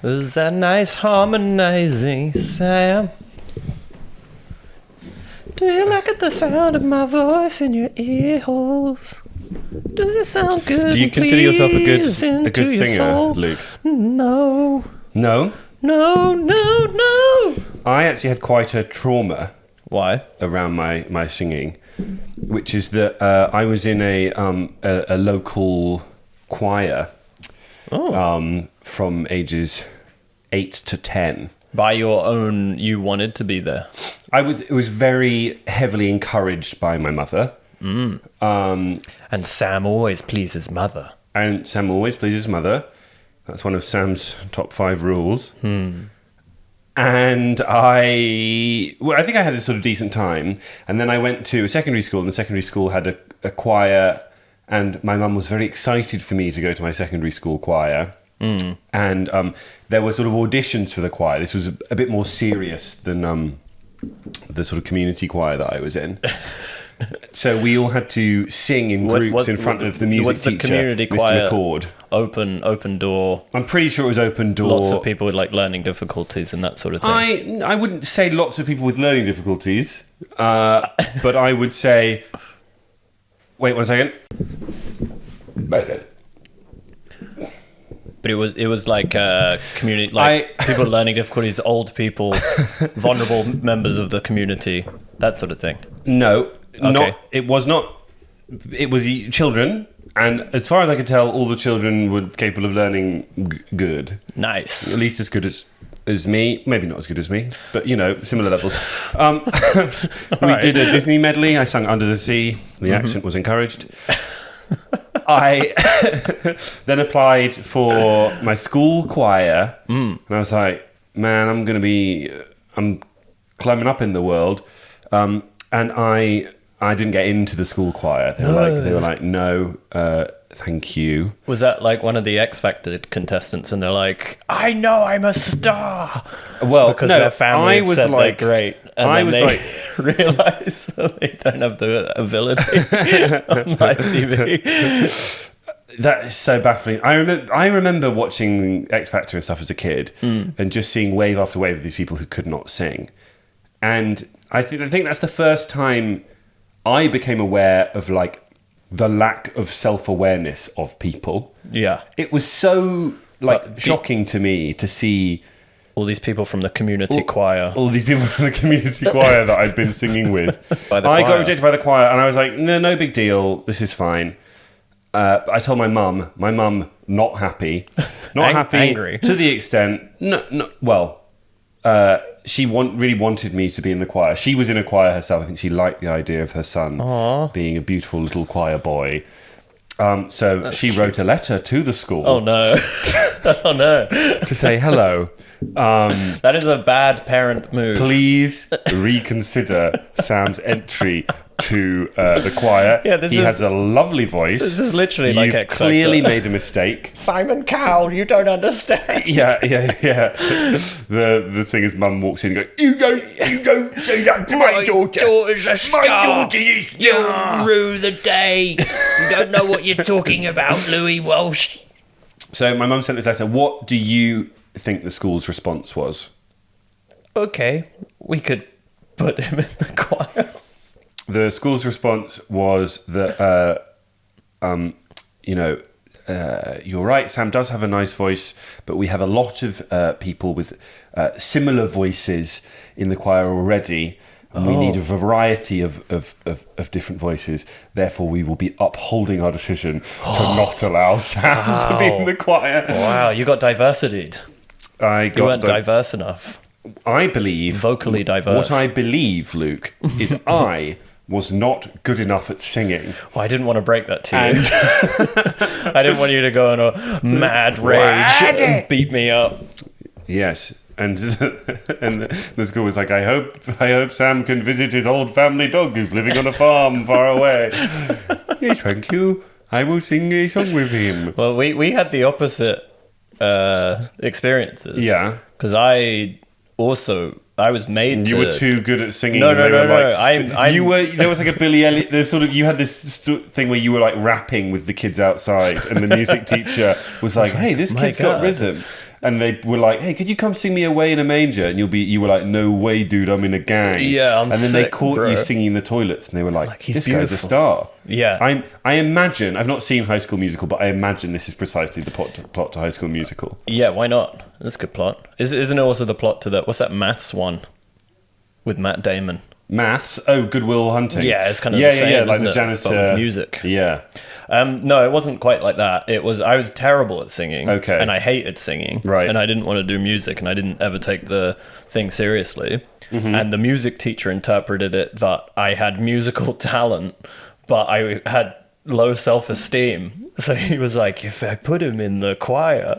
Is that nice harmonizing, Sam? Do you like the sound of my voice in your ear holes? Does it sound good? Do you consider yourself a good singer, Luke? No. No? No. I actually had quite a trauma. Why? Around my singing, which is that I was in a local choir from ages 8 to 10. By your own, you wanted to be there. It was very heavily encouraged by my mother. And Sam always pleases his mother. That's one of Sam's top 5 rules. And I think I had a sort of decent time. And then I went to a secondary school, and the secondary school had a choir. And my mum was very excited for me to go to my secondary school choir. And there were sort of auditions for the choir. This was a bit more serious than the sort of community choir that I was in. So we all had to sing in groups in front of the music teacher, the community Mr. choir? McCord. Open door. I'm pretty sure it was open door. Lots of people with like learning difficulties and that sort of thing. I wouldn't say lots of people with learning difficulties, but I would say. Wait 1 second. But it was like community, like people with learning difficulties, old people, vulnerable members of the community, that sort of thing. No, it was not. It was children, and as far as I could tell, all the children were capable of learning good. Nice. At least as good as me. Maybe not as good as me, but similar levels. We did a Disney medley. I sung Under the Sea. The accent was encouraged. I then applied for my school choir, and I was like, man, I'm climbing up in the world, and I didn't get into the school choir. They were like, no, thank you. Was that like one of the X Factor contestants when they're like, I know I'm a star? Well, because their family said they're great, and they realise that they don't have the ability on live TV. That is so baffling. I remember watching X Factor and stuff as a kid, and just seeing wave after wave of these people who could not sing. And I think that's the first time I became aware of like the lack of self-awareness of people. Yeah. It was so shocking to me to see all these people from the community choir. All these people from the community choir that I'd been singing with. I got rejected by the choir, and I was like, no big deal. This is fine. I told my mum. My mum, not happy. Not happy. Angry. To the extent... she really wanted me to be in the choir. She was in a choir herself. I think she liked the idea of her son being a beautiful little choir boy. So she wrote a letter to the school. Oh no. Oh no. To say hello. That is a bad parent move. Please reconsider Sam's entry to the choir. Yeah, he has a lovely voice. This is literally like You've clearly made a mistake. Simon Cowell, you don't understand. Yeah. The singer's mum walks in and goes, You don't say that to my daughter. Daughter's a star. My daughter is star. You'll rue the day. You don't know what you're talking about, Louis Walsh. So my mum sent this letter. What do you think the school's response was? Okay, we could put him in the choir. The school's response was that, you're right, Sam does have a nice voice, but we have a lot of people with similar voices in the choir already, and we need a variety of different voices. Therefore, we will be upholding our decision to not allow Sam to be in the choir. Wow, you got diversitied. You weren't diverse enough. I believe... Vocally diverse. What I believe, Luke, is I was not good enough at singing. Well, I didn't want to break that to you. I didn't want you to go in a mad rage and beat me up. Yes. And the school was like, I hope Sam can visit his old family dog who's living on a farm far away. Yes, thank you. I will sing a song with him. Well, we had the opposite experiences. Yeah. Because I also I was made to. You were too good at singing. No. Like, you were. There was like a Billy Elliot. There's sort of. You had this thing where you were like rapping with the kids outside, and the music teacher was like, "Hey, this kid's got rhythm." And they were like, "Hey, could you come sing me Away in a Manger?" And you were like, "No way, dude, I'm in a gang." Yeah, And then they caught you singing in the toilets, and they were like he's "This beautiful. guy's a star." Yeah. I imagine. I've not seen High School Musical, but I imagine this is precisely the plot to High School Musical. Yeah, why not? That's a good plot. Isn't it also the plot to what's that Maths one with Matt Damon? Maths. Oh, Good Will Hunting. Yeah, it's kind of the same, like the it? janitor. But with music. Yeah. No, it wasn't quite like that. I was terrible at singing. Okay. And I hated singing. Right. And I didn't want to do music, and I didn't ever take the thing seriously. Mm-hmm. And the music teacher interpreted it that I had musical talent, but I had low self-esteem. So he was like, if I put him in the choir,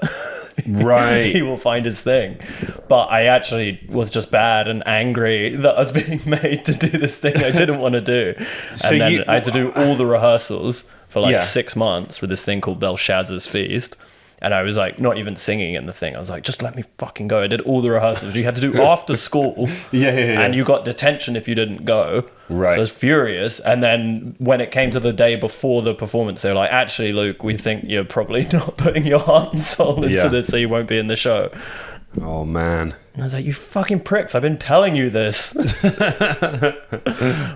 right, he will find his thing. But I actually was just bad and angry that I was being made to do this thing I didn't want to do. So and then I had to do all the rehearsals for 6 months for this thing called Belshazzar's Feast. And I was like, not even singing in the thing. I was like, just let me fucking go. I did all the rehearsals. You had to do after school. Yeah. And you got detention if you didn't go. Right. So I was furious. And then when it came to the day before the performance, they were like, actually, Luke, we think you're probably not putting your heart and soul into this, so you won't be in the show. Oh, man. And I was like, you fucking pricks. I've been telling you this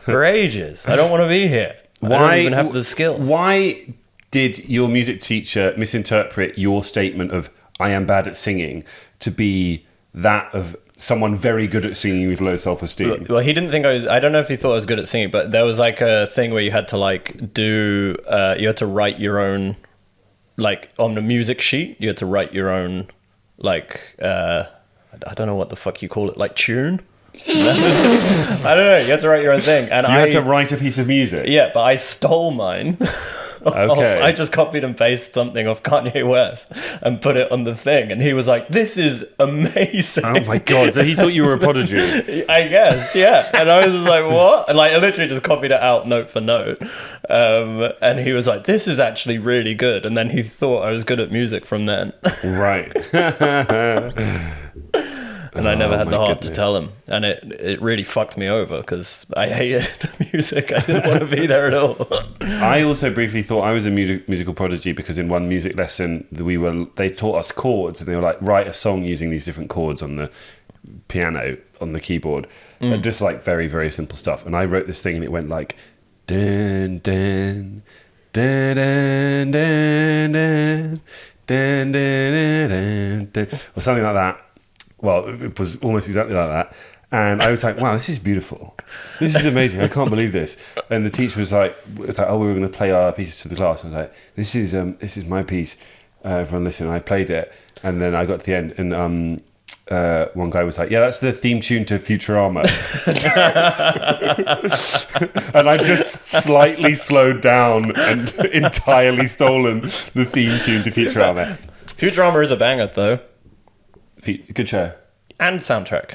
for ages. I don't want to be here. I don't even have the skills. Why did your music teacher misinterpret your statement of "I am bad at singing" to be that of someone very good at singing with low self-esteem? Well, he didn't think I don't know if he thought I was good at singing, but there was like a thing where you had to like do, you had to write your own, like on the music sheet, you had to write your own, like, I don't know what the fuck you call it, like tune? I don't know, you had to write your own thing. And you had to write a piece of music? Yeah, but I stole mine. Okay. I just copied and pasted something of Kanye West and put it on the thing, and he was like, "This is amazing." Oh my god! So he thought you were a prodigy. I guess, yeah. And I was just like, "What?" And like, I literally just copied it out note for note. And he was like, "This is actually really good." And then he thought I was good at music from then. Right. And I never had the heart to tell him. And it really fucked me over because I hated music. I didn't want to be there at all. I also briefly thought I was a musical prodigy because in one music lesson they taught us chords, and they were like, write a song using these different chords on the piano, on the keyboard. And just like very, very simple stuff. And I wrote this thing and it went like dun dun dun dun dun dun dun dun dun, or something like that. Well, it was almost exactly like that. And I was like, wow, this is beautiful. This is amazing. I can't believe this. And the teacher was like, oh, we were going to play our pieces to the class. I was like, this is my piece. Everyone listen. And I played it. And then I got to the end and one guy was like, yeah, that's the theme tune to Futurama. And I just slightly slowed down and entirely stolen the theme tune to Futurama. Futurama is a banger, though. Good show. And soundtrack.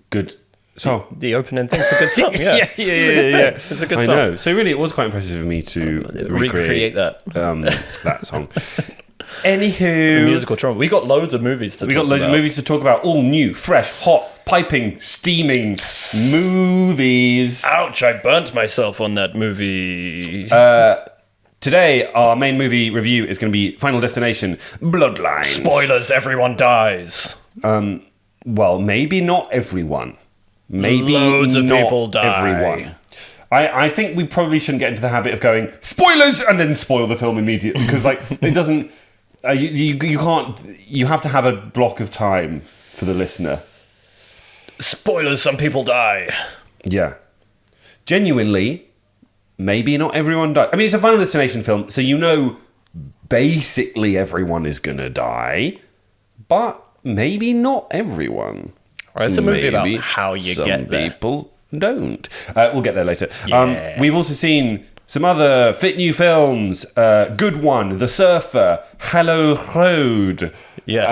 Good song. The opening thing's a good song, yeah. yeah. It's a good song. I know. So really, it was quite impressive of me to recreate that. That song. Anywho. The musical trauma. We got loads of movies to talk about. We got loads of movies to talk about. All new, fresh, hot, piping, steaming movies. Ouch, I burnt myself on that movie. Today, our main movie review is going to be Final Destination, Bloodlines. Spoilers, everyone dies. Well, maybe not everyone. Maybe loads of not people die. Everyone. I think we probably shouldn't get into the habit of going, spoilers, and then spoil the film immediately. Because, like, it doesn't... you can't... You have to have a block of time for the listener. Spoilers, some people die. Yeah. Genuinely... Maybe not everyone dies. I mean, it's a Final Destination film, so you know basically everyone is going to die, but maybe not everyone. Right, it's a movie about how you get there. Some people don't. We'll get there later. Yeah. We've also seen some other fit new films. Good One, The Surfer, Hallow Road. Yes.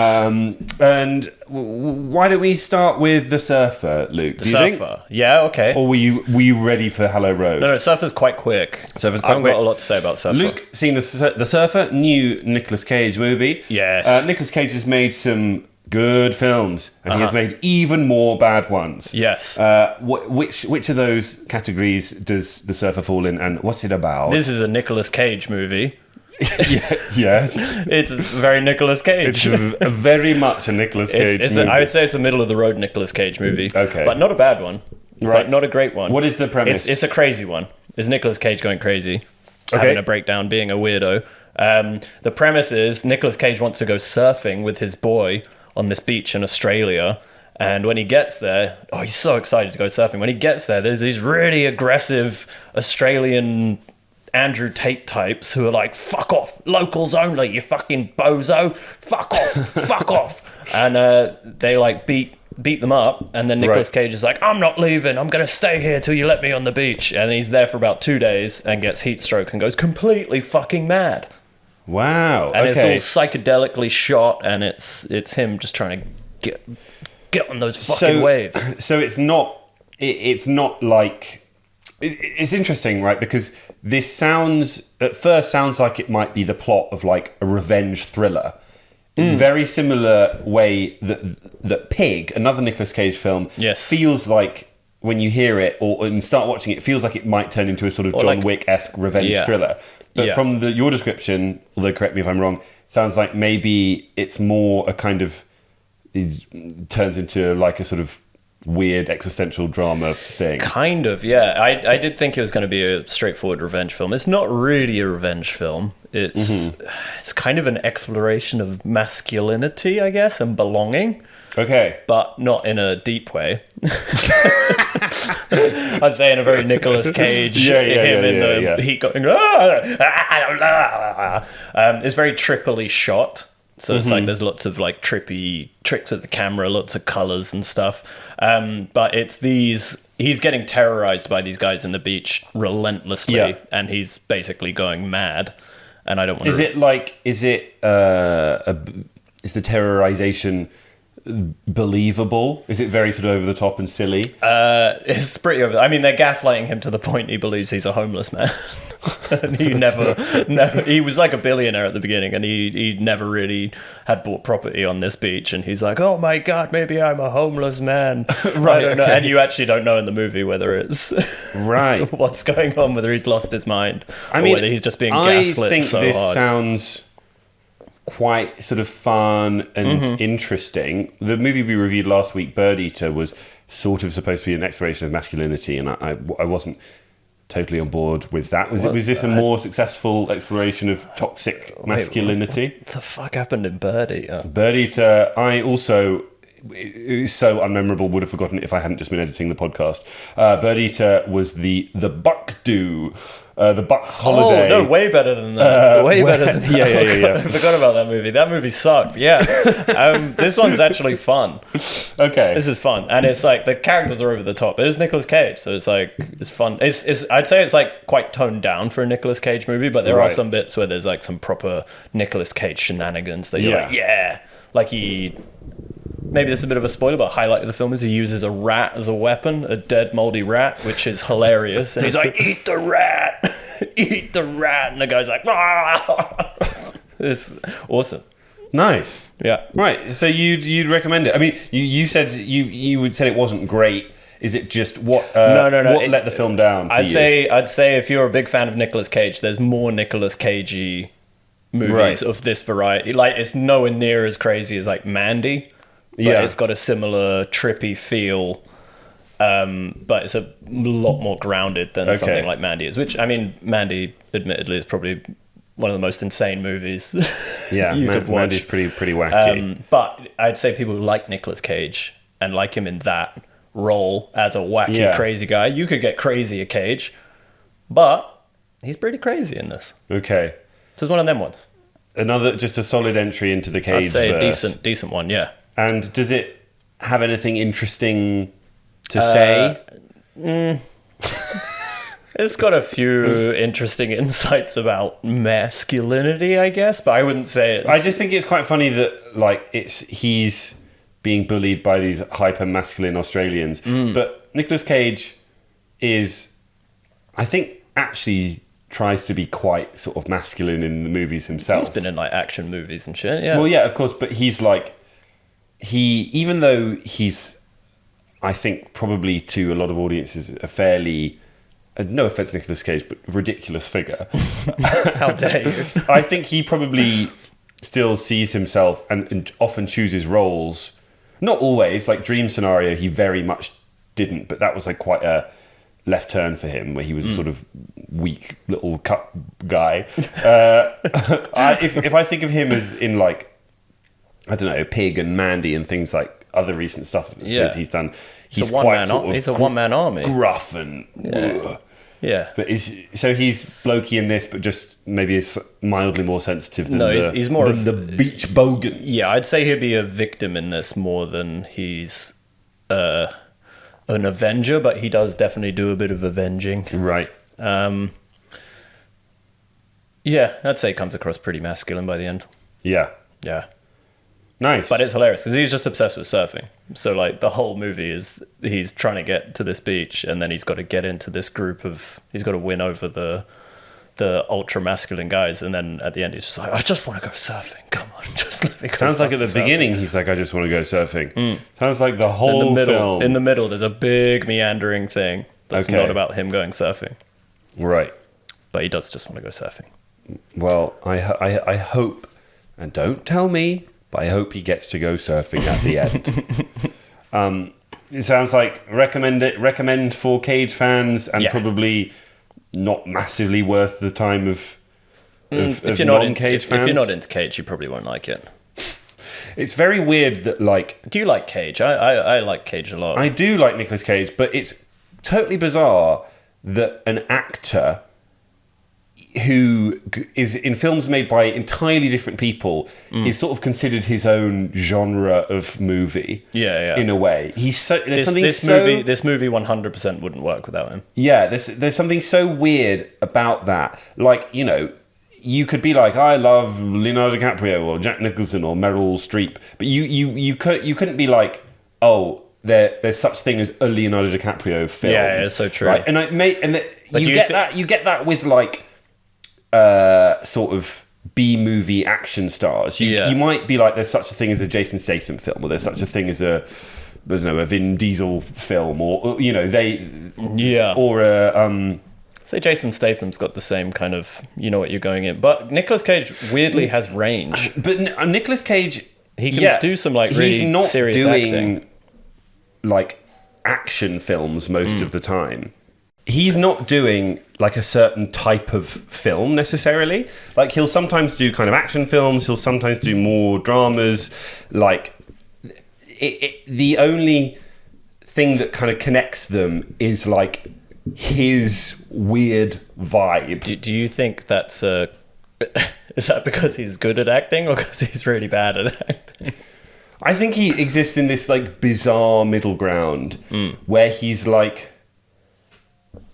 And why don't we start with The Surfer, Luke? The Surfer. Think? Yeah, okay. Or were you ready for Hallow Road? No, Surfer's quite quick. I've got a lot to say about Surfer. Luke, seen The Surfer, new Nicolas Cage movie. Yes. Nicolas Cage has made some good films, and he has made even more bad ones. Yes. Which of those categories does The Surfer fall in, and what's it about? This is a Nicolas Cage movie. Yes. It's very Nicolas Cage. It's very much a Nicolas Cage movie. I would say it's a middle-of-the-road Nicolas Cage movie. Okay. But not a bad one. Right. But not a great one. What is the premise? It's a crazy one. It's Nicolas Cage going crazy. Having a breakdown, being a weirdo. The premise is Nicolas Cage wants to go surfing with his boy on this beach in Australia. And when he gets there, he's so excited to go surfing. When he gets there, there's these really aggressive Australian Andrew Tate types who are like, fuck off, locals only, you fucking bozo, fuck off, fuck off. And they like beat them up, and then Nicolas Cage is like, I'm not leaving, I'm going to stay here till you let me on the beach. And he's there for about 2 days and gets heat stroke and goes completely fucking mad. Wow. And it's all psychedelically shot, and it's him just trying to get on those fucking waves. So it's not like... It's interesting, right? Because this at first sounds like it might be the plot of like a revenge thriller. In very similar way that Pig, another Nicolas Cage film, feels like when you hear it and start watching it, it feels like it might turn into a sort of John Wick-esque revenge thriller. But from your description, although correct me if I'm wrong, sounds like maybe it's more a kind of... It turns into like a sort of weird existential drama thing. Kind of, yeah. I did think it was going to be a straightforward revenge film. It's not really a revenge film. It's kind of an exploration of masculinity, I guess, and belonging. Okay. But not in a deep way. I'd say in a very Nicolas Cage, the heat going... It's very trippily shot. So it's like there's lots of like trippy tricks with the camera, lots of colors and stuff. But it's he's getting terrorized by these guys in the beach relentlessly, and he's basically going mad. And I don't want to... Is the terrorization believable? Is it very sort of over the top and silly? It's pretty over. I mean, they're gaslighting him to the point he believes he's a homeless man. And he never, he was like a billionaire at the beginning, and he never really had bought property on this beach. And he's like, oh my God, maybe I'm a homeless man. Right. I don't know. And you actually don't know in the movie whether it's what's going on, whether he's lost his mind, or whether he's just being gaslit. I think this sounds quite sort of fun and interesting. The movie we reviewed last week, Bird Eater, was sort of supposed to be an exploration of masculinity, and I wasn't totally on board with that. Was this a more successful exploration of toxic masculinity? What the fuck happened in Bird Eater? Bird Eater, it was so unmemorable, would have forgotten it if I hadn't just been editing the podcast. Bird Eater was the Buck-Do, the Buck's Holiday. Oh, no, way better than that. Way better than that. Yeah. I forgot about that movie. That movie sucked, yeah. This one's actually fun. Okay. This is fun. And it's like, the characters are over the top. It is Nicolas Cage, so it's like, it's fun. I'd say it's like quite toned down for a Nicolas Cage movie, but there are some bits where there's like some proper Nicolas Cage shenanigans that you're like, maybe this is a bit of a spoiler, but highlight of the film is he uses a rat as a weapon, a dead moldy rat, which is hilarious. And he's like, eat the rat, eat the rat. And the guy's like, ah. It's awesome. Nice. Yeah. Right. So you'd recommend it. I mean, you said you would said it wasn't great. Is it just what no. What let the film down for I'd say if you're a big fan of Nicolas Cage, there's more Nicolas Cagey movies of this variety. Like, it's nowhere near as crazy as like Mandy. But it's got a similar trippy feel, but it's a lot more grounded than something like Mandy is. Which, I mean, Mandy, admittedly, is probably one of the most insane movies. Yeah, Mandy's pretty wacky. But I'd say people who like Nicolas Cage and like him in that role as a wacky, crazy guy, you could get crazy at Cage, but he's pretty crazy in this. Okay, so it's one of them ones. Just a solid entry into the Cage. I'd say verse. a decent one, yeah. And does it have anything interesting to say? It's got a few interesting insights about masculinity, I guess, but I wouldn't say it's... I just think it's quite funny that like he's being bullied by these hyper masculine Australians, but Nicolas Cage is, I think, actually tries to be quite sort of masculine in the movies himself. He's been in like action movies and shit, yeah. Well, yeah, of course, but he's like... even though he's, I think, probably to a lot of audiences, a fairly, no offense to Nicolas Cage, but ridiculous figure. How dare you? I think he probably still sees himself and often chooses roles. Not always, like Dream Scenario, he very much didn't, but that was like quite a left turn for him, where he was a sort of weak little cut guy. If I think of him as in like, I don't know, Pig and Mandy and things like other recent stuff he's done, he's quite sort of he's a one-man army. Gruff and... Yeah. But he's blokey in this, but just maybe is mildly more sensitive than he's more than the Beach Bogans. Yeah, I'd say he'd be a victim in this more than he's an avenger, but he does definitely do a bit of avenging. Right. Yeah, I'd say he comes across pretty masculine by the end. Yeah. Yeah. Nice. But it's hilarious because he's just obsessed with surfing. So like the whole movie is he's trying to get to this beach, and then he's got to get into this group of, he's got to win over the ultra masculine guys, and then at the end he's just like, I just want to go surfing. Come on, just let me go. Sounds like at the beginning he's like, I just want to go surfing. Sounds like the whole film. In the middle, there's a big meandering thing that's not about him going surfing. Right. But he does just want to go surfing. Well, I hope, and don't tell me, but I hope he gets to go surfing at the end. It sounds like recommend for Cage fans, and probably not massively worth the time of non-Cage fans. If you're not into Cage, you probably won't like it. It's very weird that, like... Do you like Cage? I like Cage a lot. I do like Nicolas Cage, but it's totally bizarre that an actor who is in films made by entirely different people is sort of considered his own genre of movie. Yeah. In a way, he's so this movie 100% wouldn't work without him. Yeah, there's something so weird about that. Like, you know, you could be like, I love Leonardo DiCaprio or Jack Nicholson or Meryl Streep, but you couldn't be like, oh, there's such thing as a Leonardo DiCaprio film. Yeah, it's so true. Right? You get that with like sort of B-movie action stars. You might be like, there's such a thing as a Jason Statham film, or there's such a thing as a Vin Diesel film, or you know, say Jason Statham's got the same kind of, you know what you're going in, but Nicolas Cage weirdly has range. But Nicolas Cage, he can do some like really he's not serious doing acting. Like action films most of the time. He's not doing like a certain type of film necessarily. Like he'll sometimes do kind of action films, he'll sometimes do more dramas. Like the only thing that kind of connects them is like his weird vibe. Do you think that's is that because he's good at acting or because he's really bad at acting? I think he exists in this like bizarre middle ground where he's like,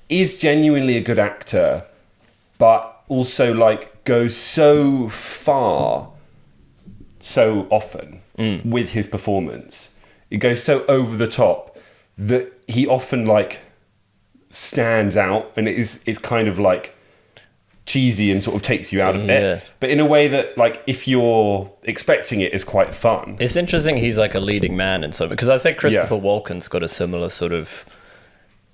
is genuinely a good actor, but also like goes so far so often with his performance. It goes so over the top that he often like stands out, and it's kind of like cheesy and sort of takes you out of it, but in a way that like if you're expecting it is quite fun. It's interesting he's like a leading man in some, because I say Christopher Walken's got a similar sort of,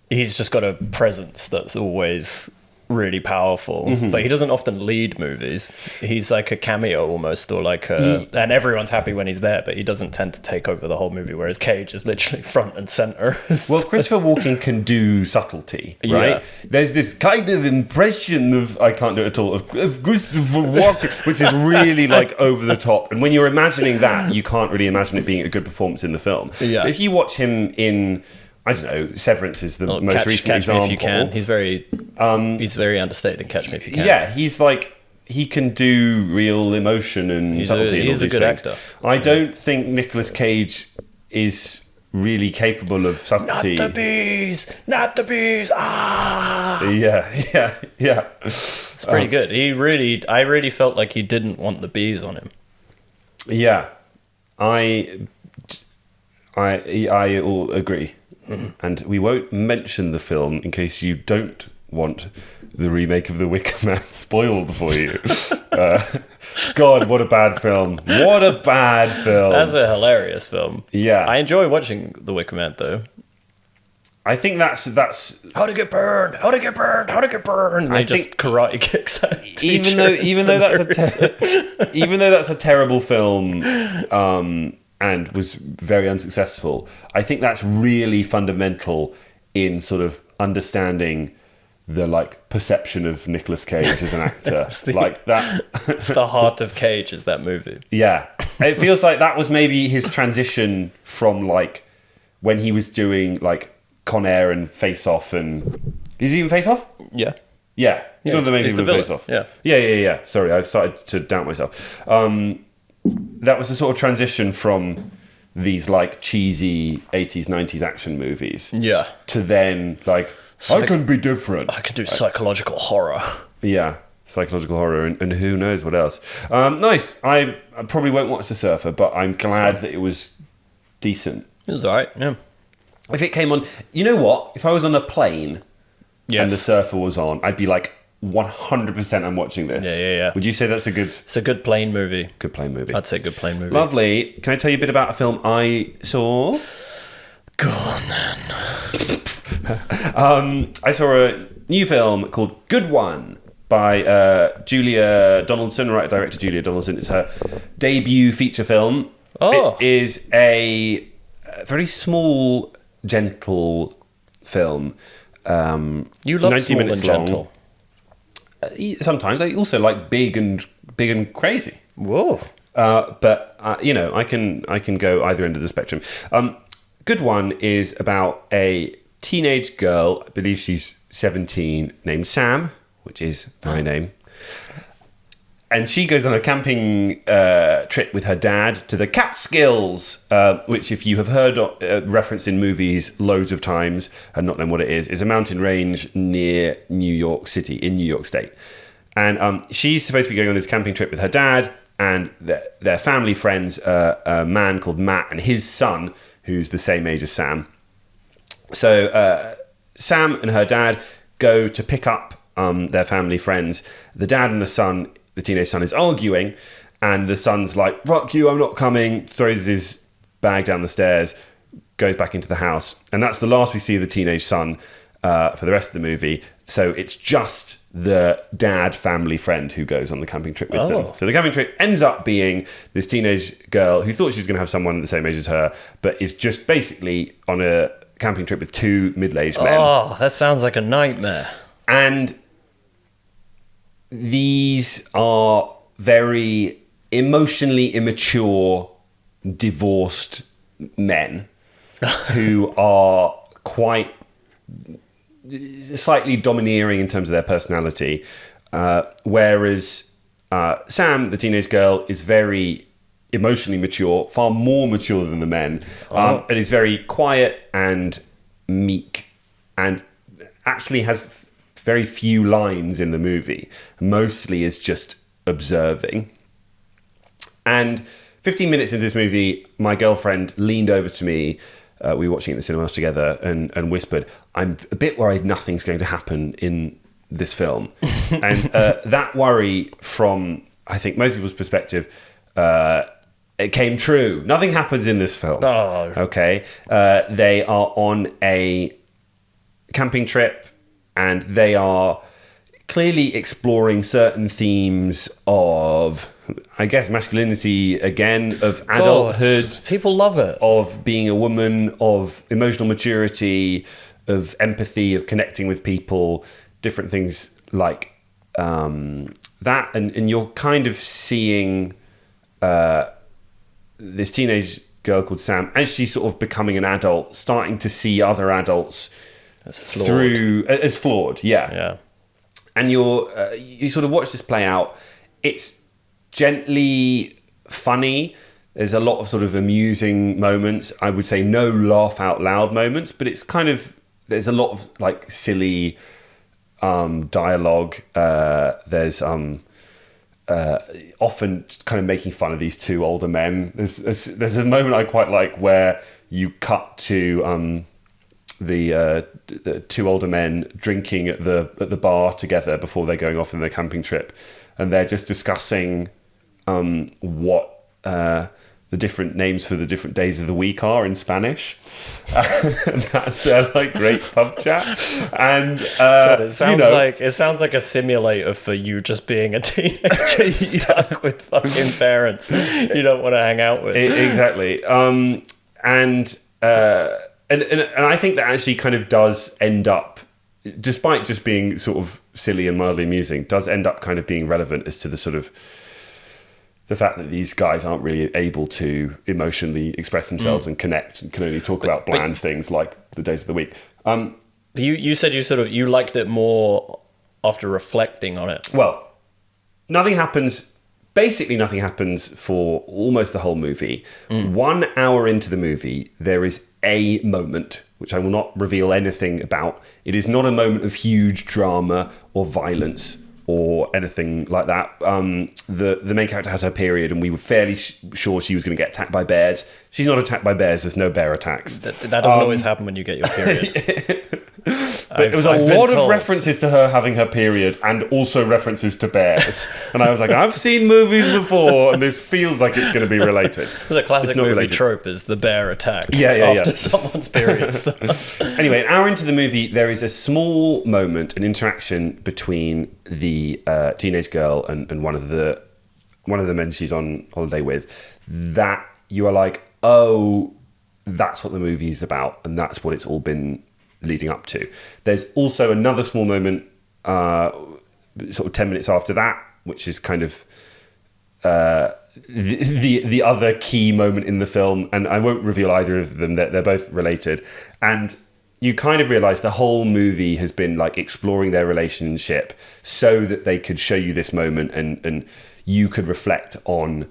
he's just got a presence that's always really powerful, but he doesn't often lead movies. He's like a cameo almost, or like and everyone's happy when he's there, but he doesn't tend to take over the whole movie, whereas Cage is literally front and center. Well, Christopher Walken can do subtlety, right? There's this kind of impression of, I can't do it at all, of Christopher Walken, which is really like over the top, and when you're imagining that, you can't really imagine it being a good performance in the film. But if you watch him in, I don't know, Severance is the most recent example. Me If You Can. He's very understated in Catch Me If You Can. Yeah, he's like, he can do real emotion and subtlety. He's a good actor. I don't think Nicolas Cage is really capable of subtlety. Not the bees. Ah. Yeah. It's pretty good. I really felt like he didn't want the bees on him. Yeah, I all agree. And we won't mention the film in case you don't want the remake of The Wicker Man spoiled for you. God, what a bad film. What a bad film. That's a hilarious film. Yeah. I enjoy watching The Wicker Man, though. I think that's How to get burned? How to get burned? How to get burned? And I they just think- karate kicks that even though that's a terrible film and was very unsuccessful, I think that's really fundamental in sort of understanding the like perception of Nicolas Cage as an actor. Like that. It's the heart of Cage, is that movie. Yeah, it feels like that was maybe his transition from like when he was doing like Con Air and Face Off, and is he even Face Off? Yeah. Yeah, he's one of the main people in Face Off. Yeah. Sorry, I started to doubt myself. That was the sort of transition from these like cheesy 80s, 90s action movies. Yeah. To then like, I can be different. I can do psychological horror. Yeah, psychological horror and who knows what else. Nice. I probably won't watch The Surfer, but I'm glad that it was decent. It was alright, yeah. If it came on, you know what? If I was on a plane Yes. and The Surfer was on, I'd be like, 100% I'm watching this. Yeah. Would you say that's a good It's a good plane movie. plane movie? I'd say good plane movie. Lovely. Can I tell you a bit about a film I saw? Go on, then. I saw a new film called Good One by Julia Donaldson, writer-director Julia Donaldson. It's her debut feature film. Oh. It is a very small, gentle film. You love 90 small minutes and long. gentle. Sometimes I also like big and crazy. Whoa. But you know, I can go either end of the spectrum. Good One is about a teenage girl, I believe she's 17, named Sam, which is my name. And she goes on a camping trip with her dad to the Catskills, which, if you have heard referenced in movies loads of times and not known what it is a mountain range near New York City, in New York State. And she's supposed to be going on this camping trip with her dad and their family friends, a man called Matt and his son, who's the same age as Sam. So Sam and her dad go to pick up their family friends. The dad and the son, the teenage son, is arguing, and the son's like, "Fuck you, I'm not coming," throws his bag down the stairs, goes back into the house. And that's the last we see of the teenage son for the rest of the movie. So it's just the dad family friend who goes on the camping trip with them. So the camping trip ends up being this teenage girl who thought she was going to have someone the same age as her, but is just basically on a camping trip with two middle-aged men. Oh, that sounds like a nightmare. And these are very emotionally immature, divorced men who are quite slightly domineering in terms of their personality, whereas Sam, the teenage girl, is very emotionally mature, far more mature than the men, and is very quiet and meek, and actually has very few lines in the movie. Mostly is just observing. And 15 minutes into this movie, my girlfriend leaned over to me. We were watching it in the cinemas together and whispered, "I'm a bit worried nothing's going to happen in this film." And that worry, from I think most people's perspective, it came true. Nothing happens in this film. Oh. Okay. They are on a camping trip, and they are clearly exploring certain themes of, I guess, masculinity again, of adulthood. People love it. Of being a woman, of emotional maturity, of empathy, of connecting with people, different things like that. And you're kind of seeing this teenage girl called Sam, as she's sort of becoming an adult, starting to see other adults As flawed. as flawed. Yeah. And you sort of watch this play out. It's gently funny. There's a lot of sort of amusing moments. I would say no laugh out loud moments, but it's kind of, there's a lot of like silly dialogue. There's often kind of making fun of these two older men. There's a moment I quite like where you cut to the two older men drinking at the bar together before they're going off on their camping trip, and they're just discussing what the different names for the different days of the week are in Spanish. And that's their like great pub chat. And God, it sounds like a simulator for you just being a teenager stuck with fucking parents you don't want to hang out with. Exactly. And I think that actually kind of does end up, despite just being sort of silly and mildly amusing, does end up kind of being relevant as to the sort of the fact that these guys aren't really able to emotionally express themselves and connect, and can only talk about bland things like the days of the week. You said you liked it more after reflecting on it. Well, basically nothing happens for almost the whole movie. 1 hour into the movie, there is a moment, which I will not reveal anything about. It is not a moment of huge drama or violence or anything like that. The main character has her period, and we were fairly sure she was going to get attacked by bears. She's not attacked by bears. There's no bear attacks. That doesn't always happen when you get your period. But it was a lot of references to her having her period, and also references to bears. And I was like, I've seen movies before, and this feels like it's going to be related. The classic movie related trope is the bear attack after someone's period. Anyway, an hour into the movie, there is a small moment, an interaction between the teenage girl and one of the men she's on holiday with, that you are like, oh, that's what the movie is about, and that's what it's all been leading up to. There's also another small moment sort of 10 minutes after that, which is kind of the other key moment in the film, and I won't reveal either of them. They're both related, and you kind of realize the whole movie has been like exploring their relationship so that they could show you this moment, and you could reflect on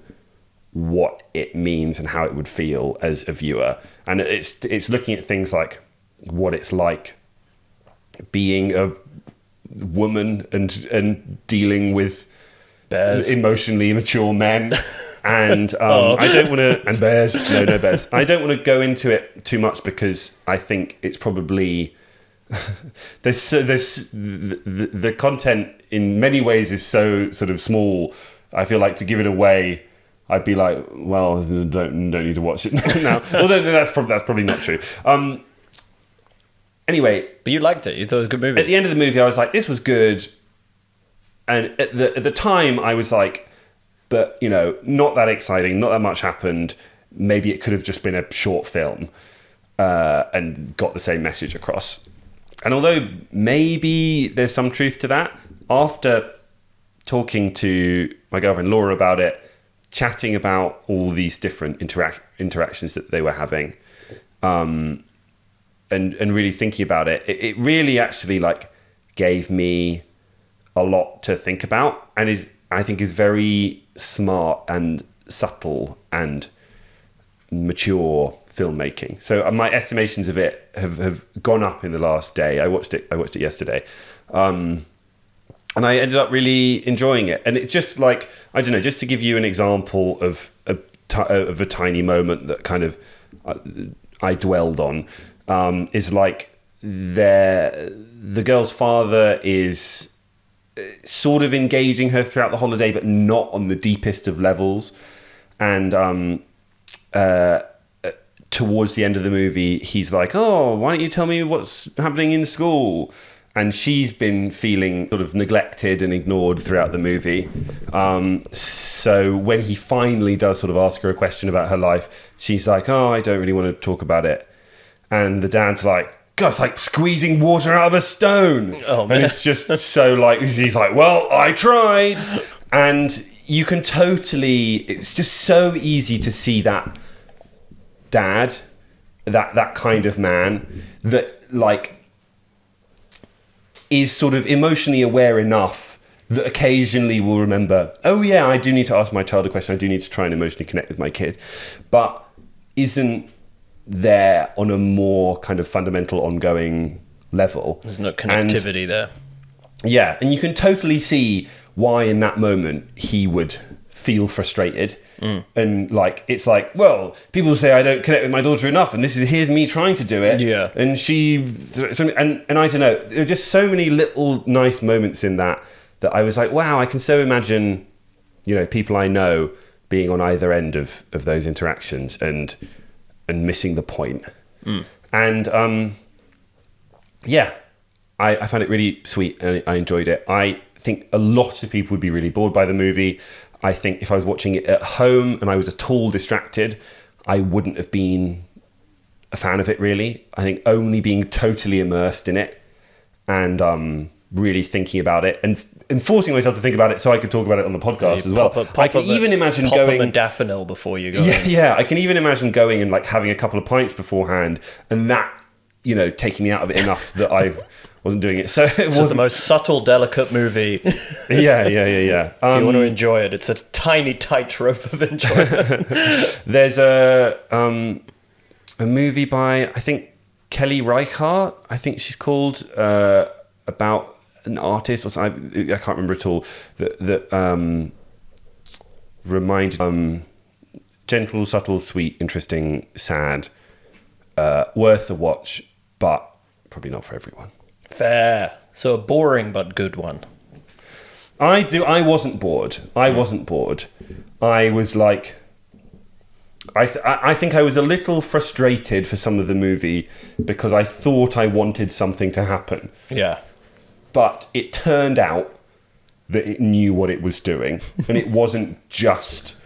what it means and how it would feel as a viewer. And it's looking at things like what it's like being a woman and dealing with bears, emotionally immature men. And I don't want to, and bears, no bears. I don't want to go into it too much because I think it's probably the content in many ways is so sort of small. I feel like to give it away, I'd be like, well, don't need to watch it now. Although that's probably not true. Anyway, but you liked it. You thought it was a good movie. At the end of the movie, I was like, this was good. And at the time, I was like, but, not that exciting, not that much happened. Maybe it could have just been a short film and got the same message across. And although maybe there's some truth to that, after talking to my girlfriend Laura about it, chatting about all these different interactions that they were having, and really thinking about it, it really actually like gave me a lot to think about, and I think is very smart and subtle and mature filmmaking. So my estimations of it have gone up in the last day. I watched it yesterday, and I ended up really enjoying it. And it just like, I don't know, just to give you an example of a tiny moment that kind of I dwelled on, is like the girl's father is sort of engaging her throughout the holiday, but not on the deepest of levels. And towards the end of the movie, he's like, oh, why don't you tell me what's happening in school? And she's been feeling sort of neglected and ignored throughout the movie. So when he finally does sort of ask her a question about her life, she's like, oh, I don't really want to talk about it. And the dad's like, God, it's like squeezing water out of a stone. Oh, man. And it's just so like, he's like, well, I tried. And you can totally, it's just so easy to see that dad, that kind of man that like is sort of emotionally aware enough that occasionally will remember, oh yeah, I do need to ask my child a question. I do need to try and emotionally connect with my kid, but isn't there on a more kind of fundamental ongoing level. There's no connectivity there. Yeah, and you can totally see why in that moment he would feel frustrated. And like, it's like, well, people say I don't connect with my daughter enough, and here's me trying to do it. Yeah. And and I don't know, there are just so many little nice moments in that I was like, wow, I can so imagine, people I know being on either end of those interactions and missing the point. And I found it really sweet and I enjoyed it. I think a lot of people would be really bored by the movie. I think if I was watching it at home and I was at all distracted, I wouldn't have been a fan of it, really. I think only being totally immersed in it and really thinking about it and forcing myself to think about it so I could talk about it on the podcast as well. I can even imagine going... Pop a daffodil before you go in. Yeah, I can even imagine going and like having a couple of pints beforehand and that, taking me out of it enough that I wasn't doing it. So it was the most subtle, delicate movie. Yeah. If you want to enjoy it, it's a tiny tightrope of enjoyment. There's a movie by, I think, Kelly Reichardt, I think she's called, about an artist or something, I can't remember at all, that reminded gentle, subtle, sweet, interesting, sad, worth a watch, but probably not for everyone. Fair. So a boring but good one. I wasn't bored. I was like, I think I was a little frustrated for some of the movie because I thought I wanted something to happen. Yeah. But it turned out that it knew what it was doing. And it wasn't just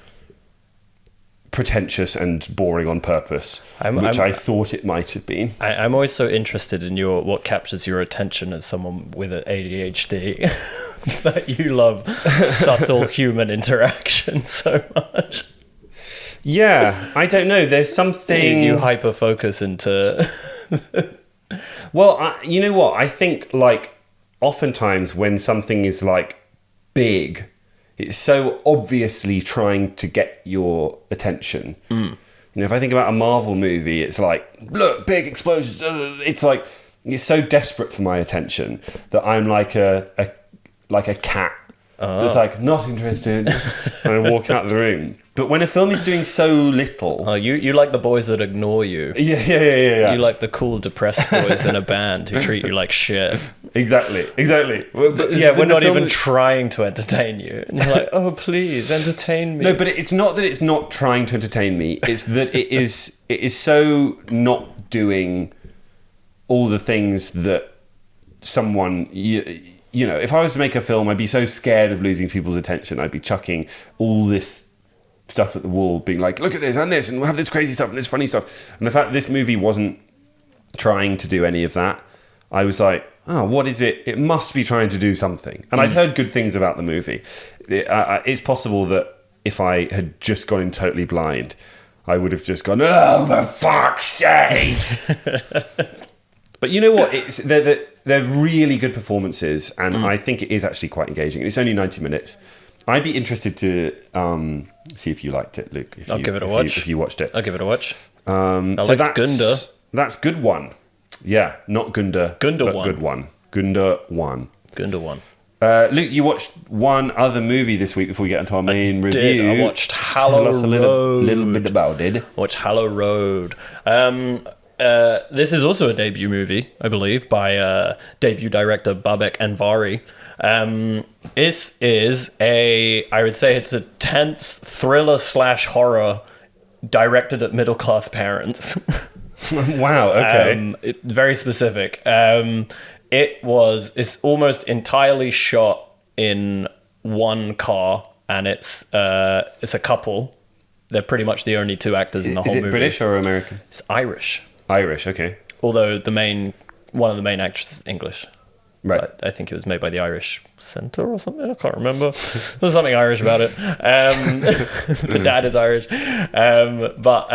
pretentious and boring on purpose, which I thought it might have been. I'm always so interested in what captures your attention as someone with an ADHD that you love subtle human interaction so much. Yeah, I don't know. There's something... You hyper-focus into... Well, you know what? I think, like, oftentimes when something is, like, big, it's so obviously trying to get your attention. If I think about a Marvel movie, it's like, look, big explosions. It's like, it's so desperate for my attention that I'm like a cat that's like, not interested, and I walk out of the room. But when a film is doing so little... Oh, you like the boys that ignore you. Yeah. You like the cool, depressed boys in a band who treat you like shit. Exactly. But we're not even trying to entertain you. And you're like, oh, please, entertain me. No, but it's not that it's not trying to entertain me. It's that it is so not doing all the things that someone... if I was to make a film, I'd be so scared of losing people's attention. I'd be chucking all this stuff at the wall, being like, look at this, and we'll have this crazy stuff and this funny stuff. And the fact that this movie wasn't trying to do any of that, I was like, oh, what is it? It must be trying to do something. And I'd heard good things about the movie. It's possible that if I had just gone in totally blind, I would have just gone, oh, for fuck's sake! But you know what? They're really good performances, and I think it is actually quite engaging. It's only 90 minutes. I'd be interested to see if you liked it, Luke. I'll give it a watch. If you watched it. I'll give it a watch. I liked Gunda. That's good one. Yeah, not Gunda. Gunda but one. Good one. Gunda one. Gunda one. Luke, you watched one other movie this week before we get into our main review. I watched Hallow Road. Tell us a little bit about it. Watched Hallow Road. This is also a debut movie, I believe, by debut director Babak Anvari. This is I would say it's a tense thriller / horror directed at middle class parents. Wow, okay. Very specific. It's almost entirely shot in one car, and it's a couple. They're pretty much the only two actors in the whole movie. Is it British or American? It's Irish. Irish, okay. Although one of the main actors is English. Right. But I think it was made by the Irish Centre or something. I can't remember. There's something Irish about it. The dad is Irish. But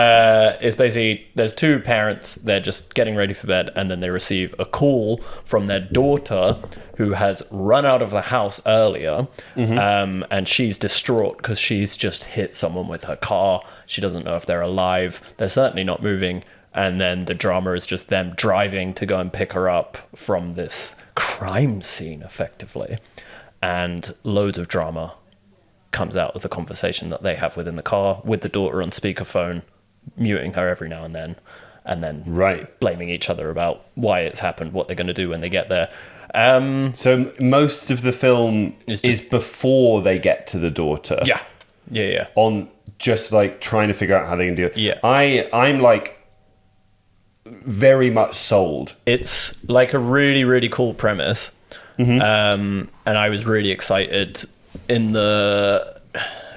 it's basically, there's two parents. They're just getting ready for bed, and then they receive a call from their daughter who has run out of the house earlier. And she's distraught because she's just hit someone with her car. She doesn't know if they're alive. They're certainly not moving. And then the drama is just them driving to go and pick her up from this crime scene, effectively. And loads of drama comes out of the conversation that they have within the car with the daughter on speakerphone, muting her every now and then Right. blaming each other about why it's happened, what they're going to do when they get there. So most of the film is before they get to the daughter. Yeah. On just like trying to figure out how they can do it. Yeah. I'm like very much sold. It's like a really, really cool premise. And I was really excited in the...